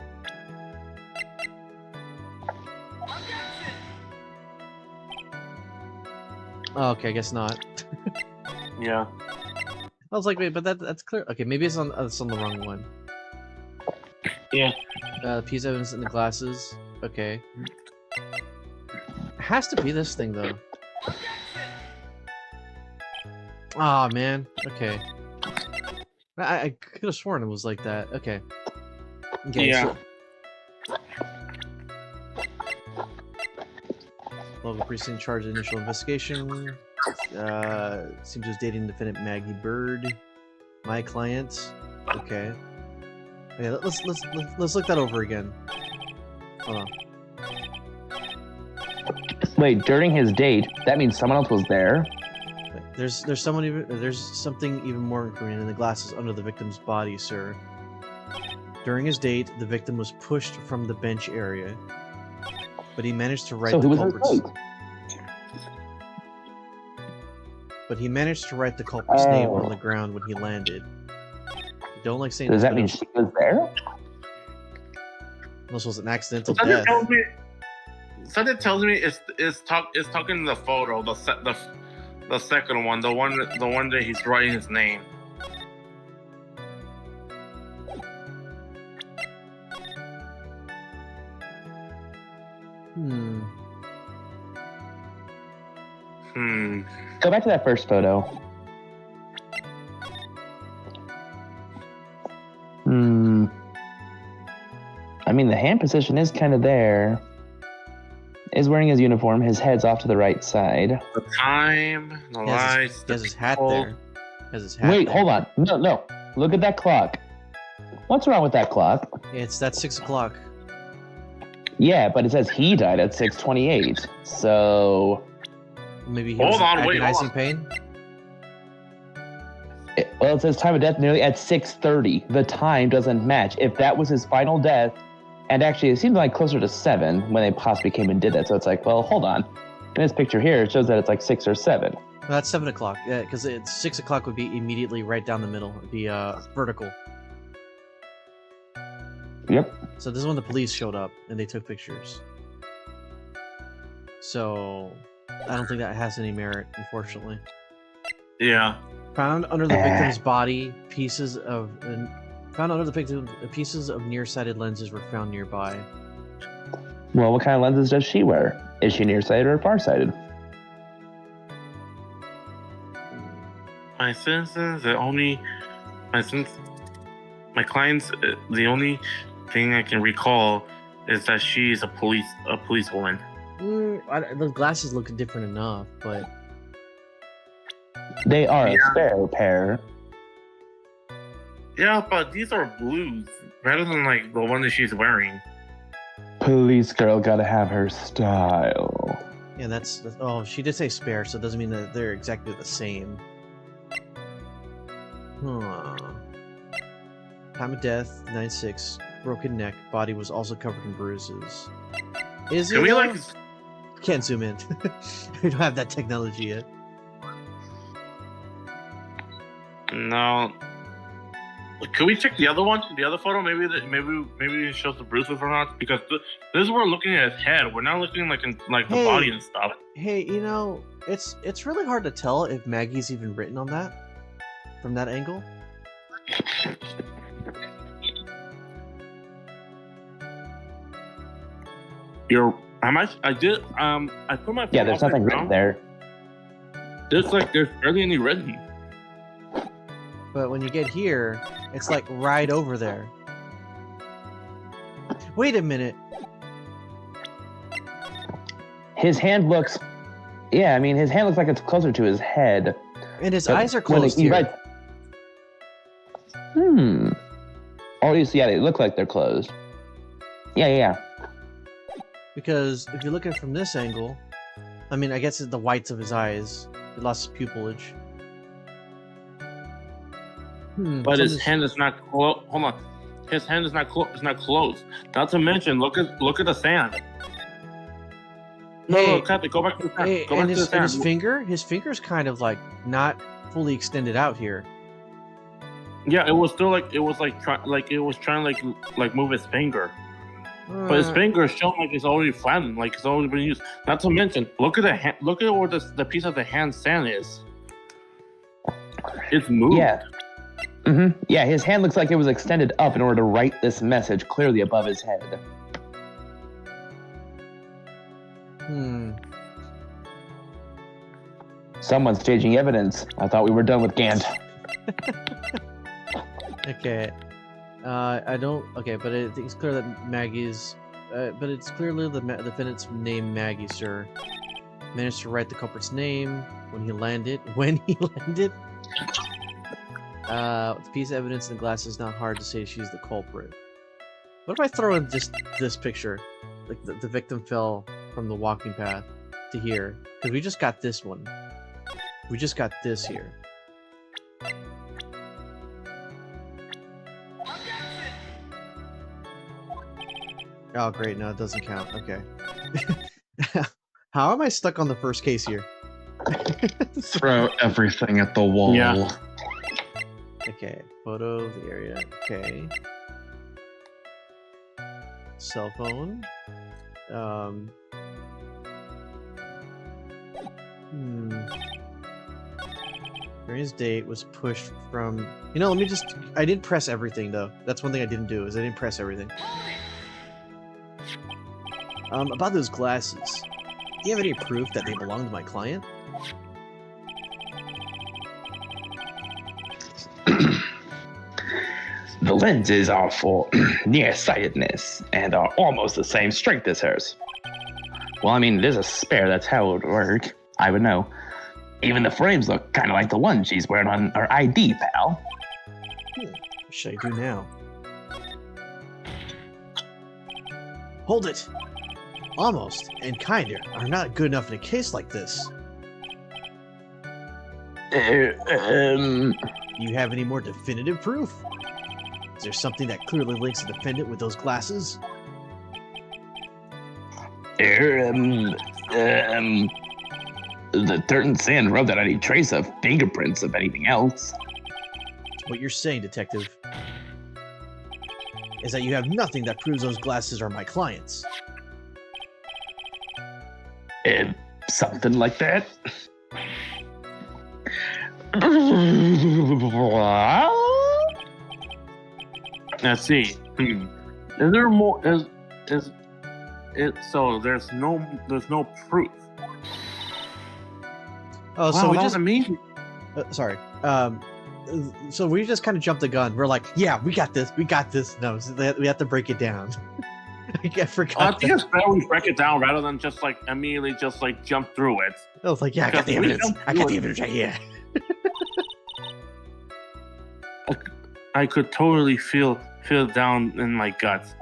Speaker 1: Oh, okay, I guess not.
Speaker 3: Yeah.
Speaker 1: I was like, wait, but that's clear. Okay, maybe it's on the wrong one.
Speaker 3: Yeah.
Speaker 1: Piece of evidence in the glasses. Okay. It has to be this thing though. Ah, man. Okay. I could have sworn it was like that. Okay. Okay.
Speaker 3: Yeah.
Speaker 1: So... Local precinct charged initial investigation. Seems to was dating defendant Maggie Bird. My client. Okay. Okay. Let's look that over again. Hold on.
Speaker 5: Wait, during his date, that means someone else was there?
Speaker 1: There's something even more incriminating in the glasses under the victim's body, sir. During his date, the victim was pushed from the bench area, but he managed to write
Speaker 5: So
Speaker 1: the
Speaker 5: who was his
Speaker 1: culprit's.
Speaker 5: date?
Speaker 1: But he managed to write the culprit's name on the ground when he landed. I don't like saying.
Speaker 5: Does that mean she was there?
Speaker 1: This was an accidental
Speaker 3: Something
Speaker 1: death.
Speaker 3: tells me it's talking the photo, the second one, the one that he's writing his name.
Speaker 5: Go back to that first photo. I mean, the hand position is kind of there. Is wearing his uniform. His head's off to the right side.
Speaker 3: The time, the lights.
Speaker 1: He has his hat there.
Speaker 5: Wait, hold on. No. Look at that clock. What's wrong with that clock?
Speaker 1: It's that 6 o'clock.
Speaker 5: Yeah, but it says he died at 6:28. So
Speaker 1: maybe he was in agonizing pain.
Speaker 5: Well, it says time of death nearly at 6:30. The time doesn't match. If that was his final death, and actually it seems like closer to 7 when they possibly came and did that. So it's like, well, hold on. In this picture here, it shows that it's like 6 or 7.
Speaker 1: No, that's 7 o'clock. Yeah, because it's 6 o'clock would be immediately right down the middle. It'd be vertical.
Speaker 5: Yep.
Speaker 1: So this is when the police showed up and they took pictures. So I don't think that has any merit, unfortunately.
Speaker 3: Yeah.
Speaker 1: Found under the victim's body, pieces of nearsighted lenses were found nearby.
Speaker 5: Well, what kind of lenses does she wear? Is she nearsighted or farsighted?
Speaker 3: My client's the only thing I can recall is that she's a policewoman.
Speaker 1: The glasses look different enough, but
Speaker 5: they are a spare pair.
Speaker 3: Yeah, but these are blues rather than like the one that she's wearing.
Speaker 5: Police girl gotta have her style.
Speaker 1: Yeah, that's oh, she did say spare, so it doesn't mean that they're exactly the same. Time of death, 9/6. Broken neck. Body was also covered in bruises. Is
Speaker 3: Can
Speaker 1: it?
Speaker 3: we like?
Speaker 1: Can't zoom in. We don't have that technology yet.
Speaker 3: No. Can we check the other one? The other photo? Maybe it shows the bruises or not? Because this is we're looking at his head. We're not looking like the body and stuff.
Speaker 1: Hey, you know, it's really hard to tell if Maggie's even written on that from that angle.
Speaker 3: I put my phone
Speaker 5: there's nothing written there.
Speaker 3: There's barely any written.
Speaker 1: But when you get here, it's like right over there. Wait a minute.
Speaker 5: His hand looks... Yeah, I mean, his hand looks like it's closer to his head.
Speaker 1: And his eyes are closed here.
Speaker 5: Or at least, yeah, they look like they're closed. Yeah.
Speaker 1: Because if you look at it from this angle, I mean, I guess it's the whites of his eyes. He lost his pupillage.
Speaker 3: but his hand is not closed. Hold on, his hand is not closed. It's not closed. Not to mention, look at the sand. No, Kathy, go back to the sand.
Speaker 1: Hey,
Speaker 3: Go back
Speaker 1: and
Speaker 3: to the sand.
Speaker 1: his finger's kind of like not fully extended out here.
Speaker 3: Yeah, it was still like it was trying to move his finger, but his finger is showing like it's already flattened, like it's already been used. Not to mention, look at the hand. Look at where the piece of the hand sand is. It's moved.
Speaker 5: Yeah. Yeah, his hand looks like it was extended up in order to write this message clearly above his head. Someone's staging evidence. I thought we were done with Gant.
Speaker 1: Okay. I don't. Okay, but it's clear that Maggie's. But it's clearly the defendant's name, Maggie, sir. Managed to write the culprit's name when he landed. With a piece of evidence in the glass, is not hard to say she's the culprit. What if I throw in just this picture? Like the victim fell from the walking path to here. Because we just got this one. We just got this here. Oh, great. No, it doesn't count. Okay. How am I stuck on the first case here?
Speaker 4: Throw everything at the wall.
Speaker 3: Yeah.
Speaker 1: Okay. Photo of the area. Okay. Cell phone. His date was pushed from... let me just... I didn't press everything, though. That's one thing I didn't do, is I didn't press everything. About those glasses. Do you have any proof that they belong to my client?
Speaker 2: The lenses are for nearsightedness and are almost the same strength as hers. Well, I mean, it is a spare, that's how it would work. I would know. Even the frames look kind of like the one she's wearing on her ID, pal.
Speaker 1: What should I do now? Hold it! Almost and kinda are not good enough in a case like this. You have any more definitive proof? Is there something that clearly links the defendant with those glasses?
Speaker 2: The dirt and sand rubbed out any trace of fingerprints of anything else.
Speaker 1: What you're saying, detective, is that you have nothing that proves those glasses are my client's.
Speaker 2: Something like that.
Speaker 3: Let's see. Is there more? Is it? So there's no proof.
Speaker 1: Oh,
Speaker 3: Wow,
Speaker 1: so we
Speaker 3: that was
Speaker 1: just
Speaker 3: amazing.
Speaker 1: sorry. So we just kind of jumped the gun. We're like, yeah, we got this. No, so we have to break it down. I forgot.
Speaker 3: I think it's better we break it down rather than just like immediately just like jump through it.
Speaker 1: I was like, yeah, I got the evidence. I got the evidence right here.
Speaker 3: I could totally feel it down in my guts.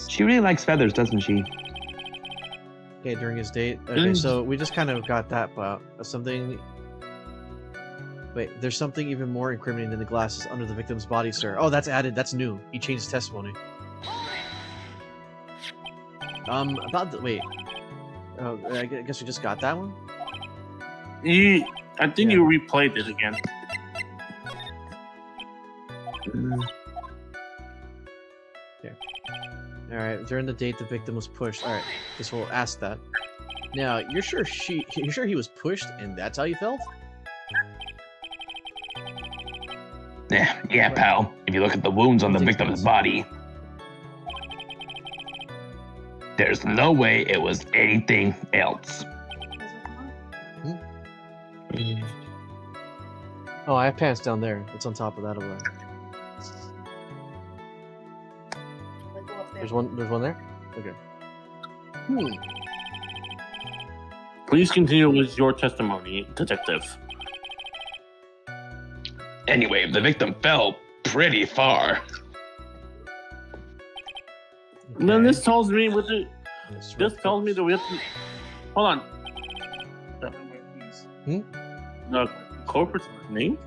Speaker 5: She really likes feathers, doesn't she?
Speaker 1: Okay, during his date. Okay, so we just kind of got that, but something. Wait, there's something even more incriminating in the glasses under the victim's body, sir. Oh, that's added. That's new. He changed his testimony. About the wait. Oh, I guess we just got that one.
Speaker 3: I think you replayed it again.
Speaker 1: Okay. All right. During the date, the victim was pushed. All right. Guess we'll ask that. Now, you're sure he was pushed, and that's how you felt?
Speaker 2: Yeah, pal. If you look at the wounds on the victim's body, there's no way it was anything else.
Speaker 1: Oh, I have pants down there. It's on top of that over there. There's one there? Okay.
Speaker 3: Please continue with your testimony, detective.
Speaker 2: Anyway, the victim fell pretty far.
Speaker 3: And then this tells me this tells me that we have to hold on. The culprit's name?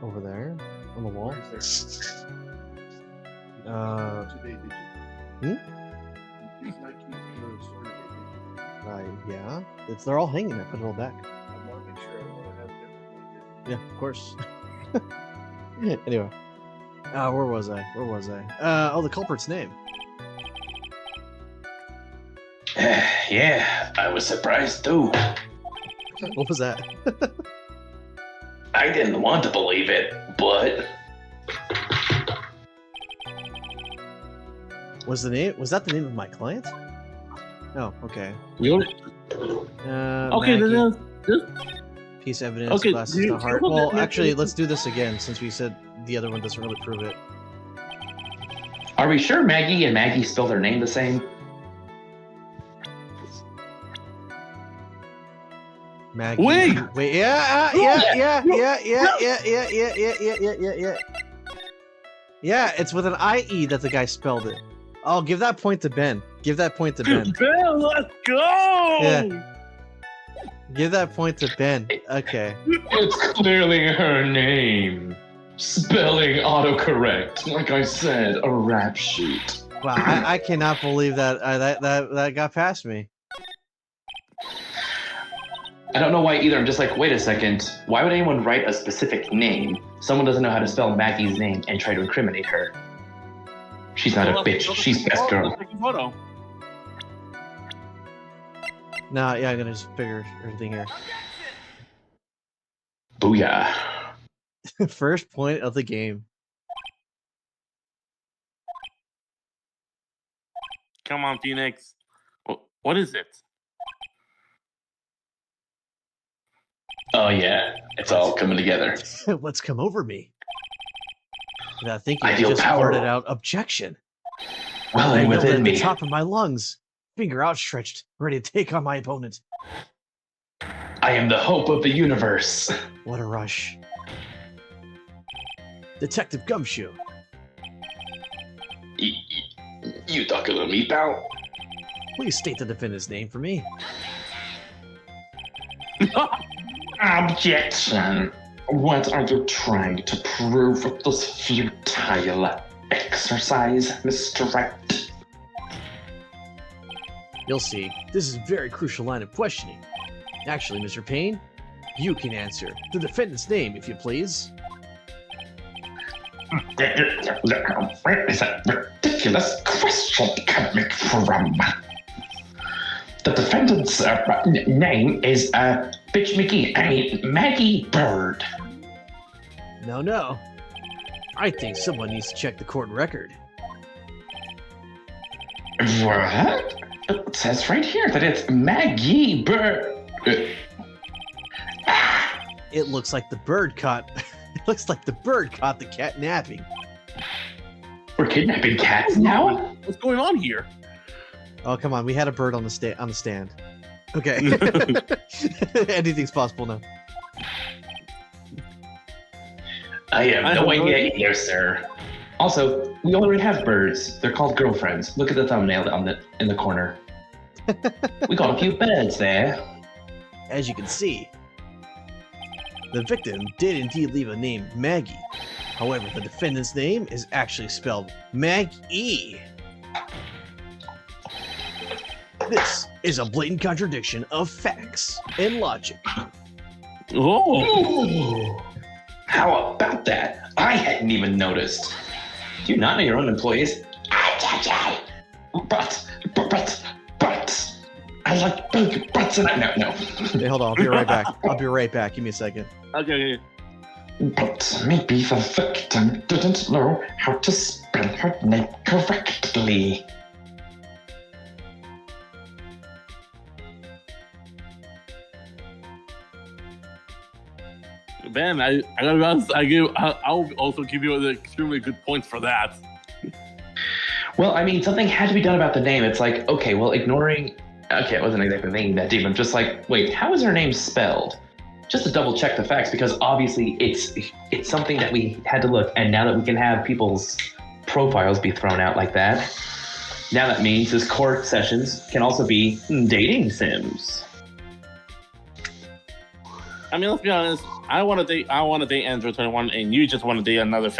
Speaker 1: Over there. On the wall? Yeah. They're all hanging. I put it all back. Yeah, of course. Anyway. Where was I? The culprit's name.
Speaker 2: Yeah, I was surprised too.
Speaker 1: What was that?
Speaker 2: I didn't want to believe it, but
Speaker 1: Was that the name of my client? Oh, okay.
Speaker 3: Okay,
Speaker 1: Maggie,
Speaker 3: this
Speaker 1: piece of evidence,
Speaker 3: Okay,
Speaker 1: glasses
Speaker 3: do you-
Speaker 1: to heart.
Speaker 3: do you-
Speaker 1: Well, actually, let's do this again since we said the other one doesn't really prove it.
Speaker 2: are we sure Maggie and Maggie spell their name the same?
Speaker 1: Maggie.
Speaker 3: Wait!
Speaker 1: Yeah. Yeah, it's with an IE that the guy spelled it. Oh, give that point to Ben.
Speaker 3: Ben, let's go!
Speaker 1: Yeah. Give that point to Ben. Okay.
Speaker 4: It's clearly her name. Spelling autocorrect. Like I said, a rap sheet.
Speaker 1: Wow, I cannot believe that that got past me.
Speaker 2: I don't know why either. I'm just like, wait a second. Why would anyone write a specific name? Someone doesn't know how to spell Maggie's name and try to incriminate her. She's not a bitch. She's best girl.
Speaker 3: Take a photo.
Speaker 1: Nah, yeah, I'm gonna just figure everything here.
Speaker 2: Booyah.
Speaker 1: First point of the game.
Speaker 3: Come on, Phoenix. What is it?
Speaker 2: Oh yeah, it's all coming together.
Speaker 1: What's come over me? Without thinking,
Speaker 2: I
Speaker 1: I
Speaker 2: feel
Speaker 1: just
Speaker 2: power.
Speaker 1: blurted out objection.
Speaker 2: Welling
Speaker 1: I yelled
Speaker 2: within
Speaker 1: at
Speaker 2: me.
Speaker 1: the top of my lungs, finger outstretched, ready to take on my opponent.
Speaker 2: I am the hope of the universe.
Speaker 1: What a rush. Detective Gumshoe.
Speaker 2: You talking to me, pal?
Speaker 1: Please state the defendant's name for me.
Speaker 4: Objection. What are you trying to prove with this futile exercise, Mr. Wright?
Speaker 1: You'll see. This is a very crucial line of questioning. Actually, Mr. Payne, you can answer. The defendant's name, if you please.
Speaker 4: Where is that ridiculous question coming from? The defendant's name is Bitch McGee. I mean, Maggie Bird.
Speaker 1: No. I think someone needs to check the court record.
Speaker 4: What? It says right here that it's Maggie Bird.
Speaker 1: It looks like the bird caught. It looks like the bird caught the cat napping.
Speaker 4: We're kidnapping cats now?
Speaker 3: What's going on here?
Speaker 1: Oh, come on. We had a bird on the stand. Okay. Anything's possible now.
Speaker 2: I have
Speaker 3: I
Speaker 2: no
Speaker 3: have
Speaker 2: idea either, sir. Also, we already have birds. They're called girlfriends. Look at the thumbnail in the corner. We got a few birds there.
Speaker 1: As you can see, the victim did indeed leave a name Maggie. However, the defendant's name is actually spelled Mag-E. This is a blatant contradiction of facts and logic.
Speaker 3: Oh,
Speaker 2: Ooh. How about that? I hadn't even noticed. Do you not know your own employees?
Speaker 4: But, I like big butts and no.
Speaker 1: Hey, hold on. I'll be right back. Give me a second.
Speaker 3: okay.
Speaker 4: But maybe the victim didn't know how to spell her name correctly.
Speaker 3: Ben, I gotta be honest. I'll also give you the extremely good points for that.
Speaker 2: Well, I mean, something had to be done about the name. It's like, okay, well, ignoring... Okay, it wasn't exactly thinking that deep. I'm just like, wait, how is her name spelled? Just to double check the facts, because obviously it's something that we had to look, and now that we can have people's profiles be thrown out like that, now that means his court sessions can also be dating sims.
Speaker 3: I mean, let's be honest. I want to date Andrew 21, and you just want to date an anime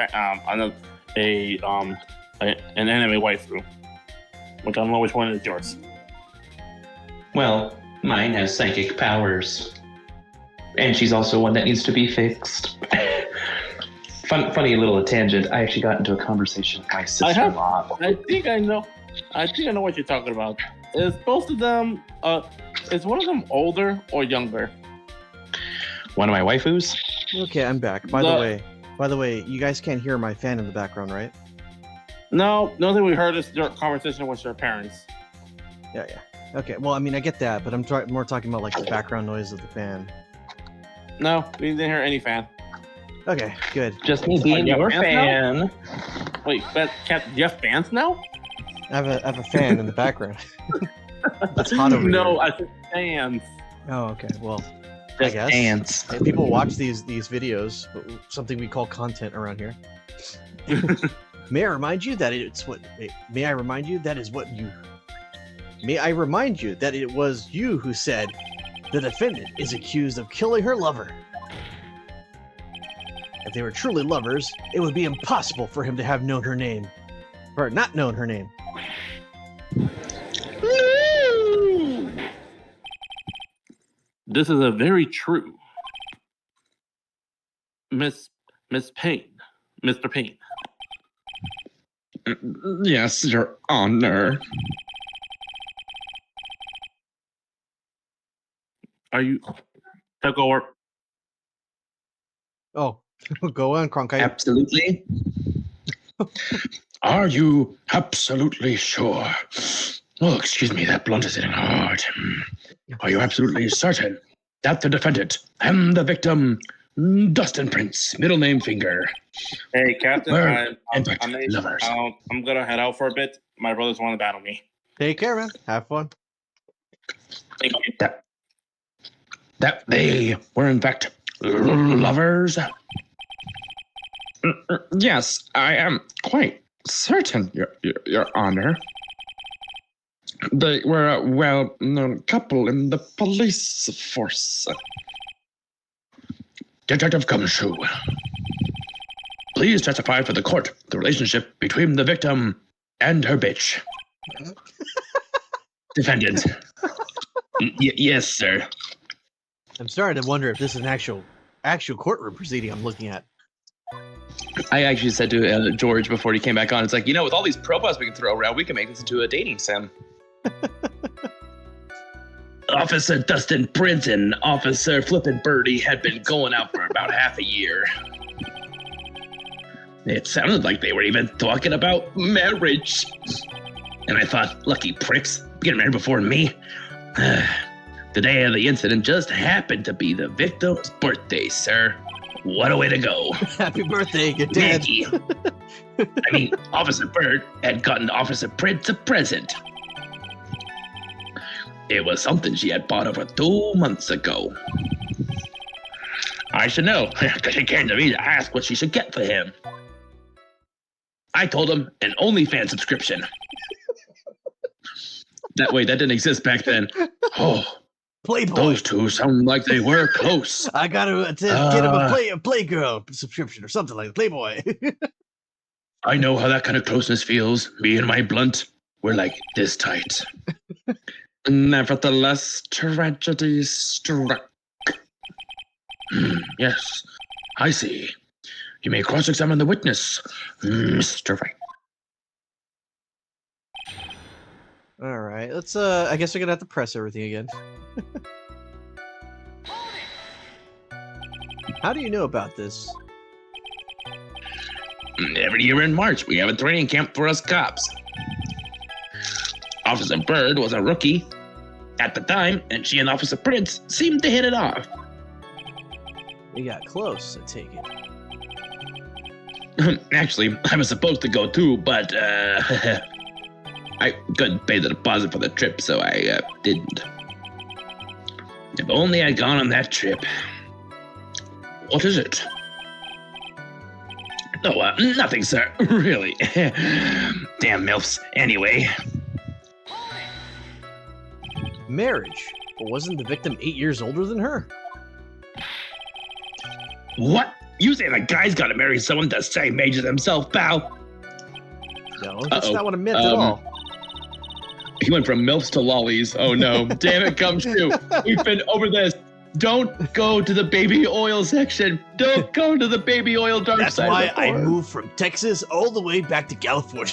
Speaker 3: waifu, which I don't know which one is yours.
Speaker 2: Well, mine has psychic powers. And she's also one that needs to be fixed. Funny little tangent. I actually got into a conversation with my sister-in-law.
Speaker 3: I think I know what you're talking about. Is both of them, is one of them older or younger?
Speaker 2: One of my waifus?
Speaker 1: Okay, I'm back. By the way, you guys can't hear my fan in the background, right?
Speaker 3: No, nothing we heard is your conversation with your parents.
Speaker 1: Yeah. Okay, well, I mean, I get that, but I'm more talking about like the background noise of the fan.
Speaker 3: No, we didn't hear any fan.
Speaker 1: Okay, good.
Speaker 2: Just me being your fan.
Speaker 3: Wait, but do you have fans now?
Speaker 1: I have a fan in the background. It's hot over here.
Speaker 3: No, I said fans.
Speaker 1: Oh, okay. Well,
Speaker 2: Just
Speaker 1: I guess.
Speaker 2: dance.
Speaker 1: Hey, people watch these videos, something we call content around here. May I remind you that May I remind you that it was you who said the defendant is accused of killing her lover. If they were truly lovers, it would be impossible for him to have known her name. Or not known her name.
Speaker 3: This is a very true. Miss Payne. Mr. Payne.
Speaker 4: Yes, Your Honor.
Speaker 3: Are you... Take over.
Speaker 1: Oh, go on, Cronkite.
Speaker 2: Absolutely.
Speaker 4: Are you absolutely sure? Oh, excuse me, that blunt is hitting hard. Are you absolutely certain that the defendant and the victim, Dustin Prince, middle name Finger,
Speaker 3: Hey, Captain,
Speaker 4: were in fact
Speaker 3: I'm
Speaker 4: lovers?
Speaker 3: I'm gonna head out for a bit. My brothers want to battle me.
Speaker 1: Take care, man. Have fun.
Speaker 3: Thank you.
Speaker 4: That they were in fact lovers? Yes, I am quite certain, Your Honor. They were a well-known couple in the police force. Detective Gumshoe, please testify for the court the relationship between the victim and her bitch. Defendant. Yes, sir.
Speaker 1: I'm starting to wonder if this is an actual courtroom proceeding I'm looking at.
Speaker 2: I actually said to George before he came back on, it's like, with all these profiles we can throw around, we can make this into a dating sim.
Speaker 4: Officer Dustin Prince and Officer Flippin' Birdie had been going out for about half a year. It sounded like they were even talking about marriage. And I thought, lucky pricks, getting married before me. The day of the incident just happened to be the victim's birthday, sir. What a way to go.
Speaker 1: Happy birthday, good dad.
Speaker 4: Mickey. Officer Bird had gotten Officer Prince a present. It was something she had bought over 2 months ago. I should know, because it came to me to ask what she should get for him. I told him an OnlyFans subscription.
Speaker 2: That didn't exist back then.
Speaker 4: Oh,
Speaker 1: Playboy.
Speaker 4: those two sound like they were close.
Speaker 1: I gotta get him a Playgirl subscription or something like that. Playboy.
Speaker 4: I know how that kind of closeness feels. Me and my blunt, we're like this tight. Nevertheless, tragedy struck. Yes, I see. You may cross-examine the witness, Mr. Right.
Speaker 1: All right, let's. I guess we're gonna have to press everything again. How do you know about this?
Speaker 4: Every year in March, we have a training camp for us cops. Officer Bird was a rookie at the time, and she and Officer Prince seemed to hit it off.
Speaker 1: You got close, I take it.
Speaker 4: Actually, I was supposed to go too, but I couldn't pay the deposit for the trip, so I didn't. If only I'd gone on that trip. What is it? Oh, nothing, sir. Really. Damn MILFs. Anyway.
Speaker 1: Marriage, but wasn't the victim 8 years older than her?
Speaker 4: What? You say the guy's got to marry someone the same age as himself, pal?
Speaker 1: No, that's
Speaker 4: Uh-oh.
Speaker 1: not what I meant at all.
Speaker 4: He went from MILFs to lollies. Oh no. Damn it, Gumshoe. We've been over this. Don't go to the baby oil section. Don't go to the baby oil dark
Speaker 1: That's
Speaker 4: side.
Speaker 1: why
Speaker 4: of the
Speaker 1: I
Speaker 4: forest.
Speaker 1: moved from Texas all the way back to California.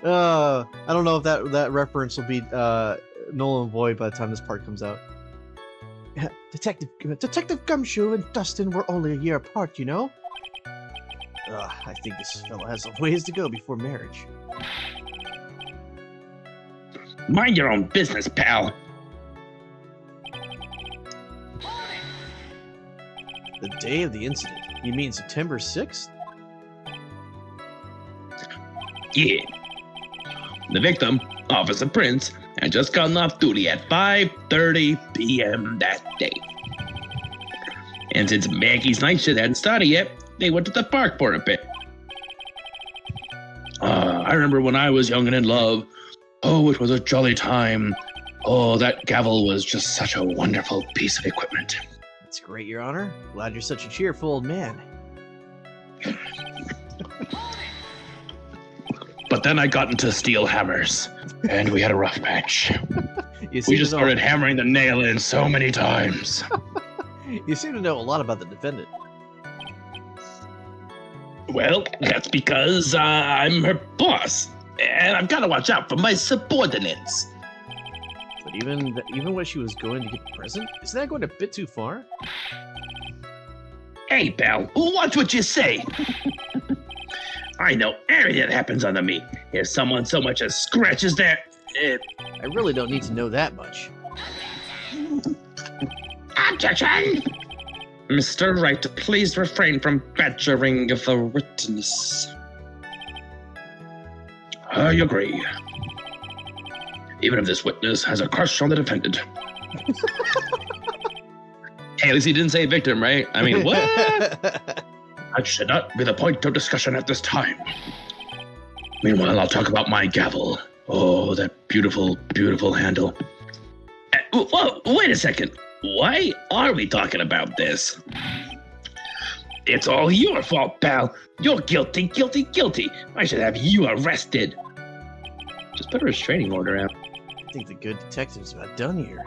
Speaker 1: I don't know if that reference will be null and void by the time this part comes out. Detective Gumshoe and Dustin were only a year apart, you know? I think this fellow has a ways to go before marriage.
Speaker 4: Mind your own business, pal.
Speaker 1: The day of the incident? You mean September 6th?
Speaker 4: Yeah. The victim, Officer Prince, had just gotten off duty at 5:30 p.m. that day. And since Maggie's night shift hadn't started yet, they went to the park for a bit. I remember when I was young and in love. Oh, it was a jolly time. Oh, that gavel was just such a wonderful piece of equipment.
Speaker 1: That's great, Your Honor. Glad you're such a cheerful old man.
Speaker 4: But then I got into steel hammers, and we had a rough patch.
Speaker 1: You seem
Speaker 4: We just
Speaker 1: to know-
Speaker 4: started hammering the nail in so many times.
Speaker 1: You seem to know a lot about the defendant.
Speaker 4: Well, that's because I'm her boss, and I've got to watch out for my subordinates.
Speaker 1: But even when she was going to get the present, isn't that going a bit too far?
Speaker 4: Hey, pal, watch what you say. I know everything that happens under me. If someone so much as scratches their...
Speaker 1: I really don't need to know that much.
Speaker 4: Objection! Mr. Wright, please refrain from badgering the witness. I agree. Even if this witness has a crush on the defendant. Hey, at least he didn't say victim, right? I mean, what? That should not be the point of discussion at this time. Meanwhile, I'll talk about my gavel. Oh, that beautiful, beautiful handle. Whoa, wait a second. Why are we talking about this? It's all your fault, pal. You're guilty, guilty, guilty. I should have you arrested. Just put a restraining order out.
Speaker 1: I think the good detective's about done here.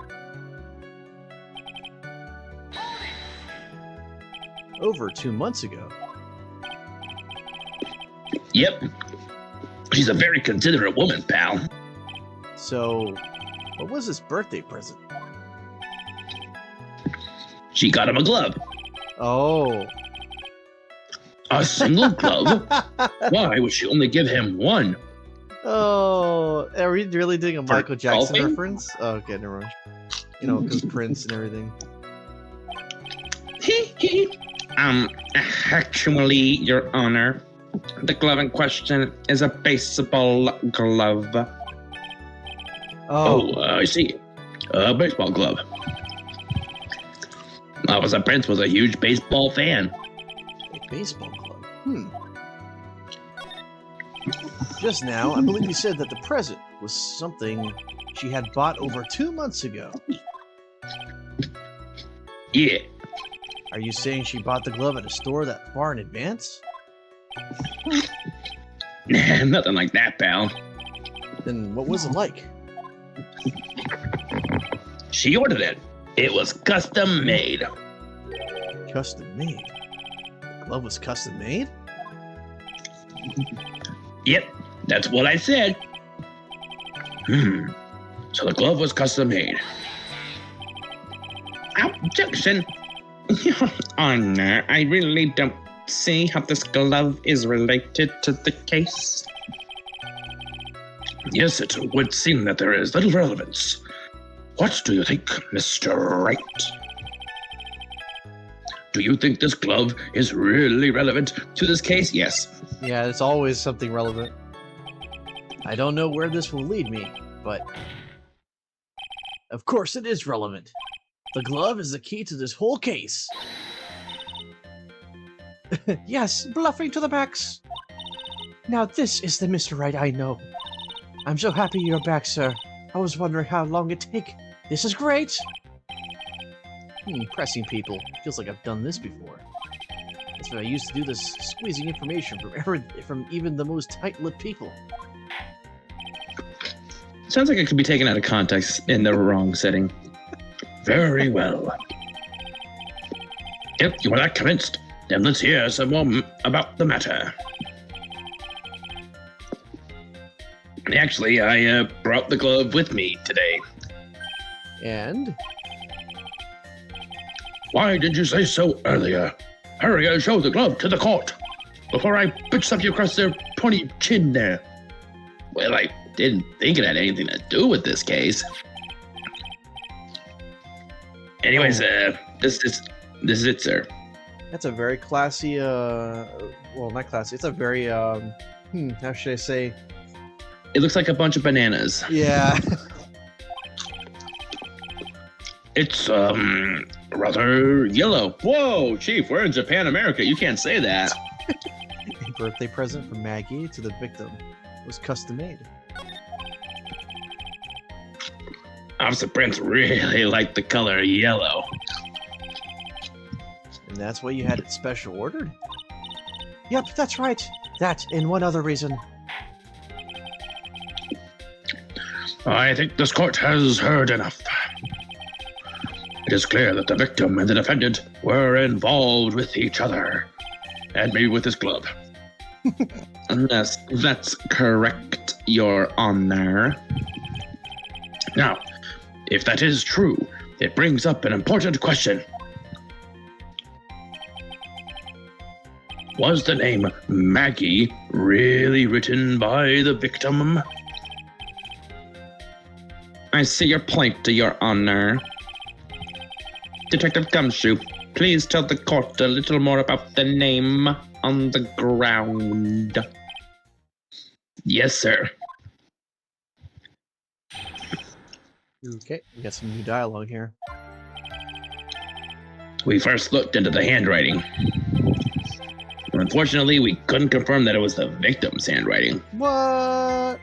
Speaker 1: Over 2 months ago.
Speaker 4: Yep. She's a very considerate woman, pal.
Speaker 1: So, what was his birthday present?
Speaker 4: She got him a glove.
Speaker 1: Oh.
Speaker 4: A single glove? Why would she only give him one?
Speaker 1: Oh, are we really doing a
Speaker 4: For
Speaker 1: Michael Jackson
Speaker 4: golfing?
Speaker 1: reference? Oh, okay, never mind. You know, because Prince and everything.
Speaker 4: Actually, Your Honor, the glove in question is a baseball glove.
Speaker 1: Oh,
Speaker 4: I see. A baseball glove. Officer Prince was a huge baseball fan.
Speaker 1: a baseball glove. Just now, I believe you said that the present was something she had bought over 2 months ago.
Speaker 4: Yeah.
Speaker 1: Are you saying she bought the glove at a store that far in advance?
Speaker 4: Nothing like that, pal.
Speaker 1: Then what was it like?
Speaker 4: She ordered it. It was custom made.
Speaker 1: Custom made? The glove was custom made?
Speaker 4: Yep, that's what I said. So the glove was custom made. Objection! Your Honor, I really don't see how this glove is related to the case. Yes, it would seem that there is little relevance. What do you think, Mr. Wright? Do you think this glove is really relevant to this case? Yes.
Speaker 1: Yeah, it's always something relevant. I don't know where this will lead me, but of course it is relevant. The glove is the key to this whole case. Yes, bluffing to the max. Now this is the Mr. Right I know. I'm so happy you're back, sir. I was wondering how long it'd take. This is great! Pressing people. Feels like I've done this before. That's what I used to do, this squeezing information from even the most tight-lipped people.
Speaker 2: Sounds like it could be taken out of context in the wrong setting.
Speaker 4: Very well. If you are that convinced, then let's hear some more about the matter.
Speaker 2: Actually, I brought the glove with me today.
Speaker 1: And?
Speaker 4: Why did you say so earlier? Hurry and show the glove to the court before I bitch slap you across their pointy chin there.
Speaker 2: Well, I didn't think it had anything to do with this case. Anyways, this is it, sir.
Speaker 1: That's a very classy, well, not classy. It's a very, how should I say?
Speaker 2: It looks like a bunch of bananas.
Speaker 1: Yeah.
Speaker 4: It's, rather yellow.
Speaker 2: Whoa, Chief, we're in Japan, America. You can't say that.
Speaker 1: A birthday present from Maggie to the victim. It was custom made.
Speaker 2: Officer Prince really liked the color yellow.
Speaker 1: And that's why you had it special ordered? Yep, that's right. That and one other reason.
Speaker 4: I think this court has heard enough. It is clear that the victim and the defendant were involved with each other, and maybe with this glove.
Speaker 2: Yes, that's correct, Your Honor.
Speaker 4: Now, if that is true, it brings up an important question. Was the name Maggie really written by the victim?
Speaker 2: I see your point, Your Honor. Detective Gumshoe, please tell the court a little more about the name on the ground.
Speaker 4: Yes, sir.
Speaker 1: Okay, we got some new dialogue here.
Speaker 4: We first looked into the handwriting. Unfortunately, we couldn't confirm that it was the victim's handwriting.
Speaker 1: What?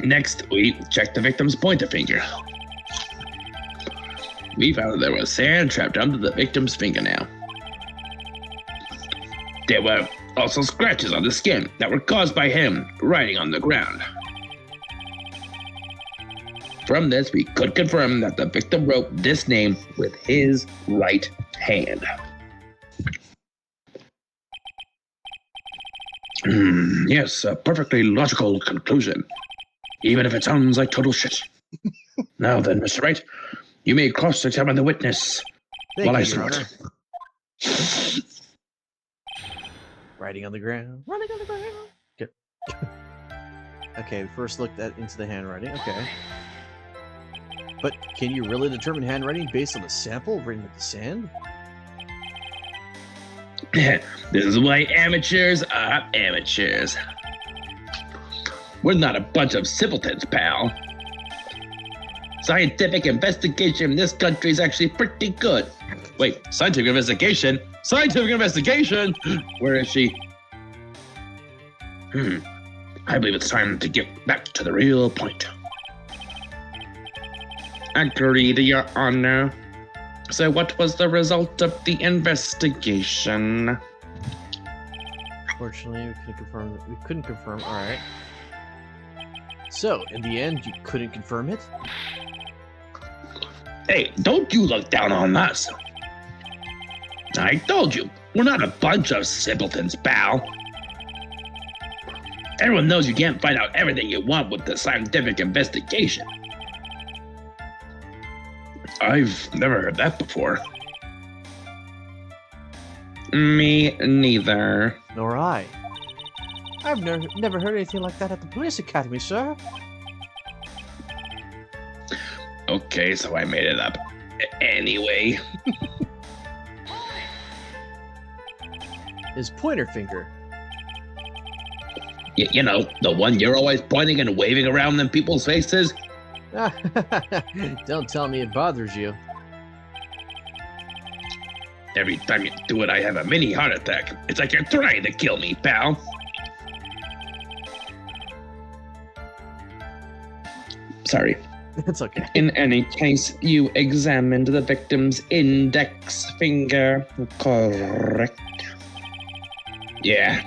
Speaker 4: Next, we checked the victim's pointer finger. We found that there was sand trapped under the victim's fingernail. There were also scratches on the skin that were caused by him writing on the ground. From this, we could confirm that the victim wrote this name with his right hand. Yes, a perfectly logical conclusion, even if it sounds like total shit. Now then, Mr. Wright, you may cross-examine the witness while I snort.
Speaker 1: Writing on the ground. Running on the ground. Okay. Okay, we first looked into the handwriting. Okay. But can you really determine handwriting based on the sample written with the sand?
Speaker 4: This is why amateurs are amateurs. We're not a bunch of simpletons, pal. Scientific investigation in this country is actually pretty good.
Speaker 2: Wait, scientific investigation? Scientific investigation?
Speaker 4: Where is she? I believe it's time to get back to the real point.
Speaker 2: Agreed, Your Honor. So what was the result of the investigation?
Speaker 1: Fortunately, we couldn't confirm. All right. So, in the end, you couldn't confirm it?
Speaker 4: Hey, don't you look down on us. I told you, we're not a bunch of simpletons, pal. Everyone knows you can't find out everything you want with the scientific investigation. I've never heard that before.
Speaker 2: Me neither.
Speaker 1: Nor I. I've never heard anything like that at the police academy, sir.
Speaker 4: Okay, so I made it up. Anyway.
Speaker 1: His pointer finger.
Speaker 4: You know, the one you're always pointing and waving around in people's faces?
Speaker 1: Don't tell me it bothers you.
Speaker 4: Every time you do it, I have a mini heart attack. It's like you're trying to kill me, pal. Sorry.
Speaker 1: It's okay.
Speaker 4: In any case, you examined the victim's index finger. Correct.
Speaker 6: Yeah.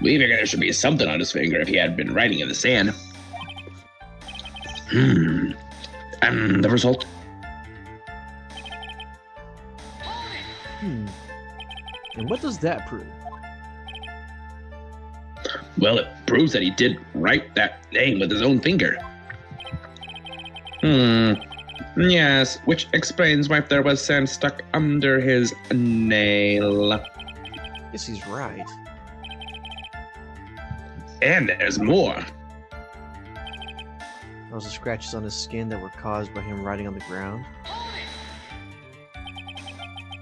Speaker 6: We figured there should be something on his finger if he had been writing in the sand.
Speaker 4: And the result?
Speaker 1: And what does that prove?
Speaker 6: Well, it proves that he did write that name with his own finger.
Speaker 4: Yes, which explains why there was sand stuck under his nail.
Speaker 1: Guess he's right.
Speaker 6: And there's more.
Speaker 1: There was the scratches on his skin that were caused by him writing on the ground.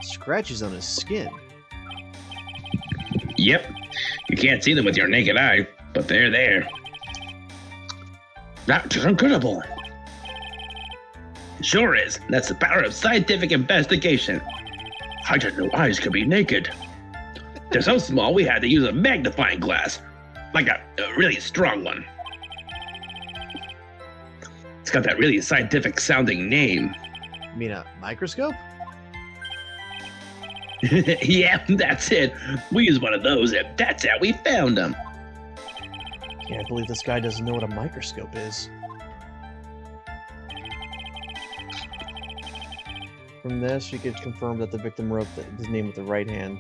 Speaker 1: Scratches on his skin.
Speaker 6: Yep. You can't see them with your naked eye, but they're there.
Speaker 4: That's incredible.
Speaker 6: Sure is. That's the power of scientific investigation.
Speaker 4: I didn't know eyes could be naked.
Speaker 6: They're so small we had to use a magnifying glass. Like a really strong one. It's got that really scientific sounding name.
Speaker 1: You mean a microscope?
Speaker 6: Yeah, that's it. We used one of those and that's how we found them.
Speaker 1: Can't believe this guy doesn't know what a microscope is. From this, we could confirm that the victim wrote his name with the right hand.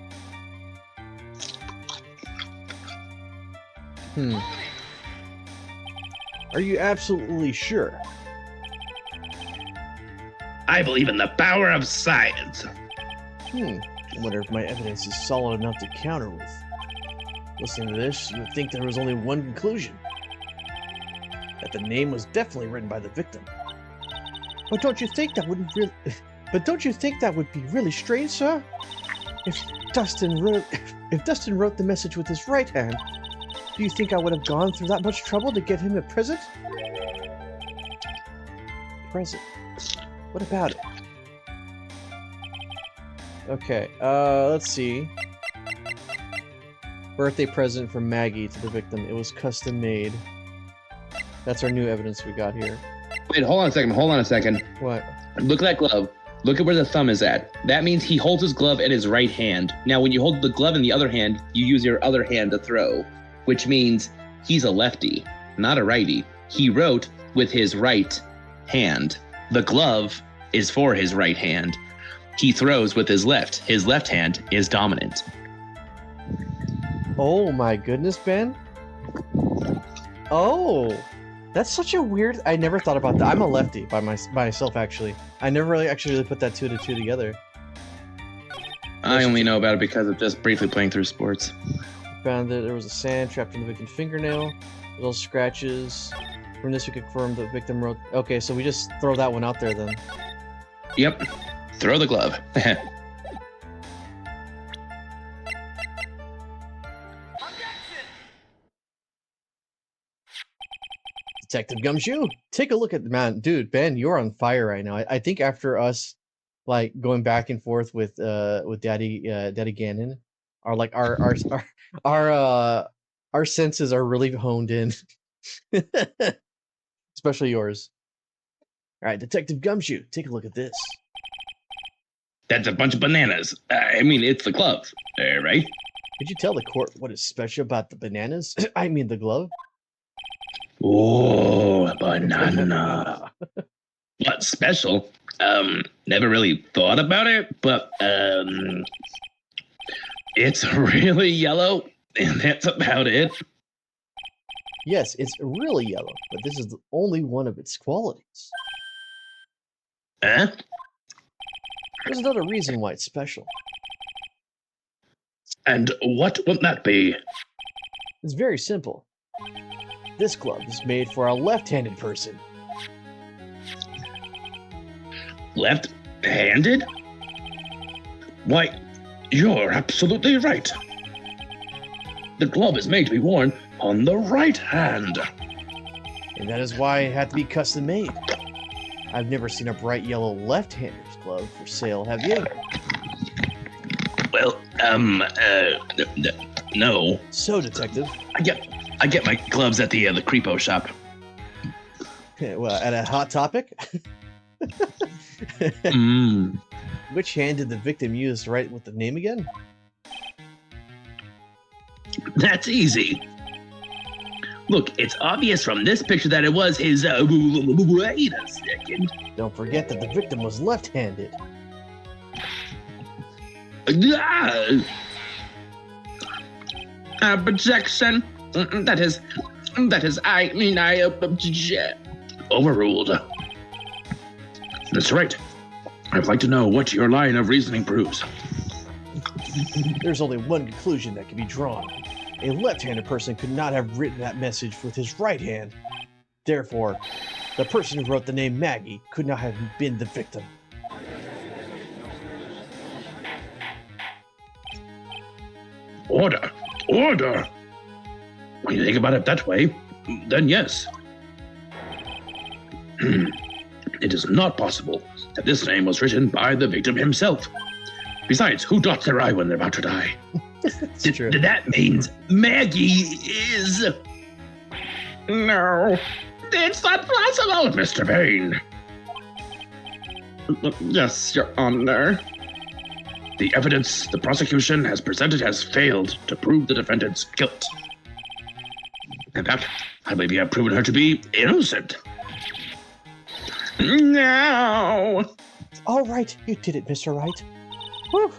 Speaker 1: Are you absolutely sure?
Speaker 6: I believe in the power of science.
Speaker 1: I wonder if my evidence is solid enough to counter with. Listening to this, you would think there was only one conclusion. That the name was definitely written by the victim. But don't you think that would be really strange, sir? If Dustin wrote the message with his right hand, do you think I would have gone through that much trouble to get him a present? Present? What about it? Okay, let's see. Birthday present from Maggie to the victim. It was custom made. That's our new evidence we got here.
Speaker 4: Wait, hold on a second.
Speaker 1: What?
Speaker 4: Look at that glove. Look at where the thumb is at. That means he holds his glove in his right hand. Now, when you hold the glove in the other hand, you use your other hand to throw, which means he's a lefty, not a righty. He wrote with his right hand. The glove is for his right hand. He throws with his left. His left hand is dominant.
Speaker 1: Oh my goodness, Ben. Oh, that's such a weird. I never thought about that. I'm a lefty by myself, actually. I never really actually put that two to two together.
Speaker 4: I only know about it because of just briefly playing through sports.
Speaker 1: Found that there was a sand trapped in the victim's fingernail, little scratches. From this, we confirmed the victim wrote. Okay, so we just throw that one out there then.
Speaker 4: Yep. Throw the glove.
Speaker 1: Detective Gumshoe, take a look at dude, Ben, you're on fire right now. I think after us, like going back and forth with Daddy Gannon, our senses are really honed in, especially yours. All right, Detective Gumshoe, take a look at this.
Speaker 6: That's a bunch of bananas. I mean, it's the glove, right?
Speaker 1: Could you tell the court what is special about the bananas? I mean, the glove.
Speaker 6: Oh, a banana. What's special? Never really thought about it, but it's really yellow, and that's about it.
Speaker 1: Yes, it's really yellow, but this is only one of its qualities.
Speaker 6: Huh?
Speaker 1: There's another reason why it's special.
Speaker 6: And what would that be?
Speaker 1: It's very simple. This glove is made for a left-handed person.
Speaker 6: Left-handed? Why, you're absolutely right. The glove is made to be worn on the right hand.
Speaker 1: And that is why it had to be custom made. I've never seen a bright yellow left-hander's glove for sale, have you?
Speaker 6: Well, no.
Speaker 1: So, Detective,
Speaker 6: I get my gloves at the creepo shop.
Speaker 1: Well, and a hot topic. Which hand did the victim use to write with the name again?
Speaker 6: That's easy. Look, it's obvious from this picture that it was his. Wait a second.
Speaker 1: Don't forget that the victim was left-handed.
Speaker 6: Objection. That is, I object. Overruled. That's right. I'd like to know what your line of reasoning proves.
Speaker 1: There's only one conclusion that can be drawn. A left-handed person could not have written that message with his right hand. Therefore, the person who wrote the name Maggie could not have been the victim.
Speaker 6: Order. Order. When you think about it that way, then yes. It is not possible that this name was written by the victim himself. Besides, who dots their I when they're about to die?
Speaker 1: True.
Speaker 6: That means Maggie is... No, it's not possible, Mr. Payne.
Speaker 4: Yes, Your Honor.
Speaker 6: The evidence the prosecution has presented has failed to prove the defendant's guilt. In fact, I believe you have proven her to be innocent.
Speaker 4: No!
Speaker 1: All right, you did it, Mr. Wright. Whew.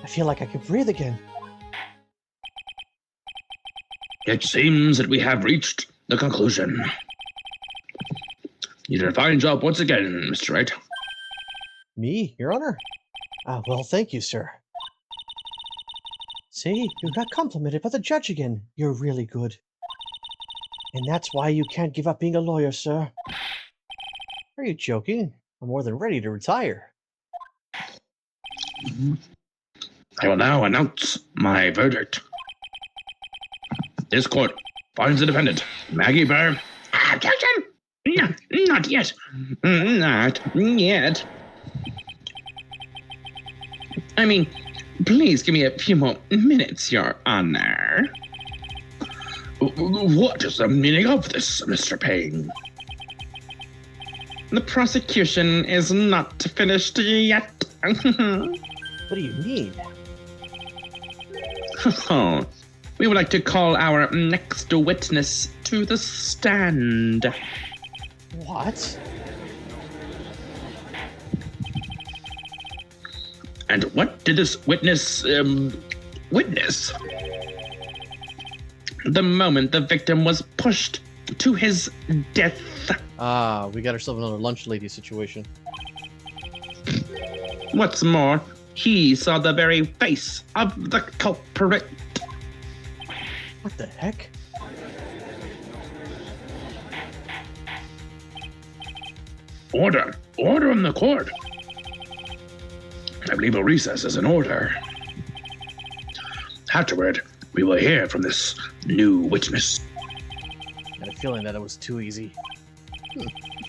Speaker 1: I feel like I can breathe again.
Speaker 6: It seems that we have reached the conclusion. You did a fine job once again, Mr. Wright.
Speaker 1: Me, Your Honor? Ah, well, thank you, sir. See, you got complimented by the judge again. You're really good. And that's why you can't give up being a lawyer, sir. Are you joking? I'm more than ready to retire.
Speaker 6: I will now announce my verdict. This court finds the defendant, Maggie Burr. Objection! No, not yet. Not yet.
Speaker 4: I mean, please give me a few more minutes, Your Honor.
Speaker 6: What is the meaning of this, Mr. Payne?
Speaker 4: The prosecution is not finished yet.
Speaker 1: What do you need?
Speaker 4: Oh, we would like to call our next witness to the stand.
Speaker 1: What?
Speaker 6: And what did this witness, witness?
Speaker 4: The moment the victim was pushed to his death.
Speaker 1: Ah, we got ourselves another lunch lady situation.
Speaker 4: What's more, he saw the very face of the culprit.
Speaker 1: What the heck?
Speaker 6: Order. Order in the court. I believe a recess is in order. Afterward, we will hear from this new witness.
Speaker 1: I had a feeling that it was too easy.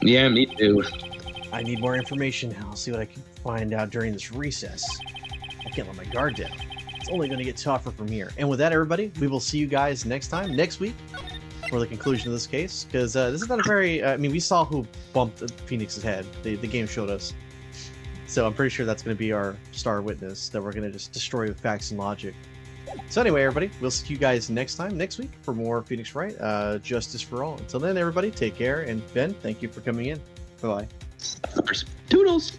Speaker 4: Yeah, me too.
Speaker 1: I need more information. I'll see what I can find out during this recess. I can't let my guard down. It's only going to get tougher from here. And with that, everybody, we will see you guys next week, for the conclusion of this case. Because this is not a very... I mean, we saw who bumped Phoenix's head. The game showed us. So I'm pretty sure that's going to be our star witness that we're going to just destroy with facts and logic. So anyway, everybody, we'll see you guys next week, for more Phoenix Wright, Justice for All. Until then, everybody, take care. And Ben, thank you for coming in. Bye-bye.
Speaker 4: Toodles!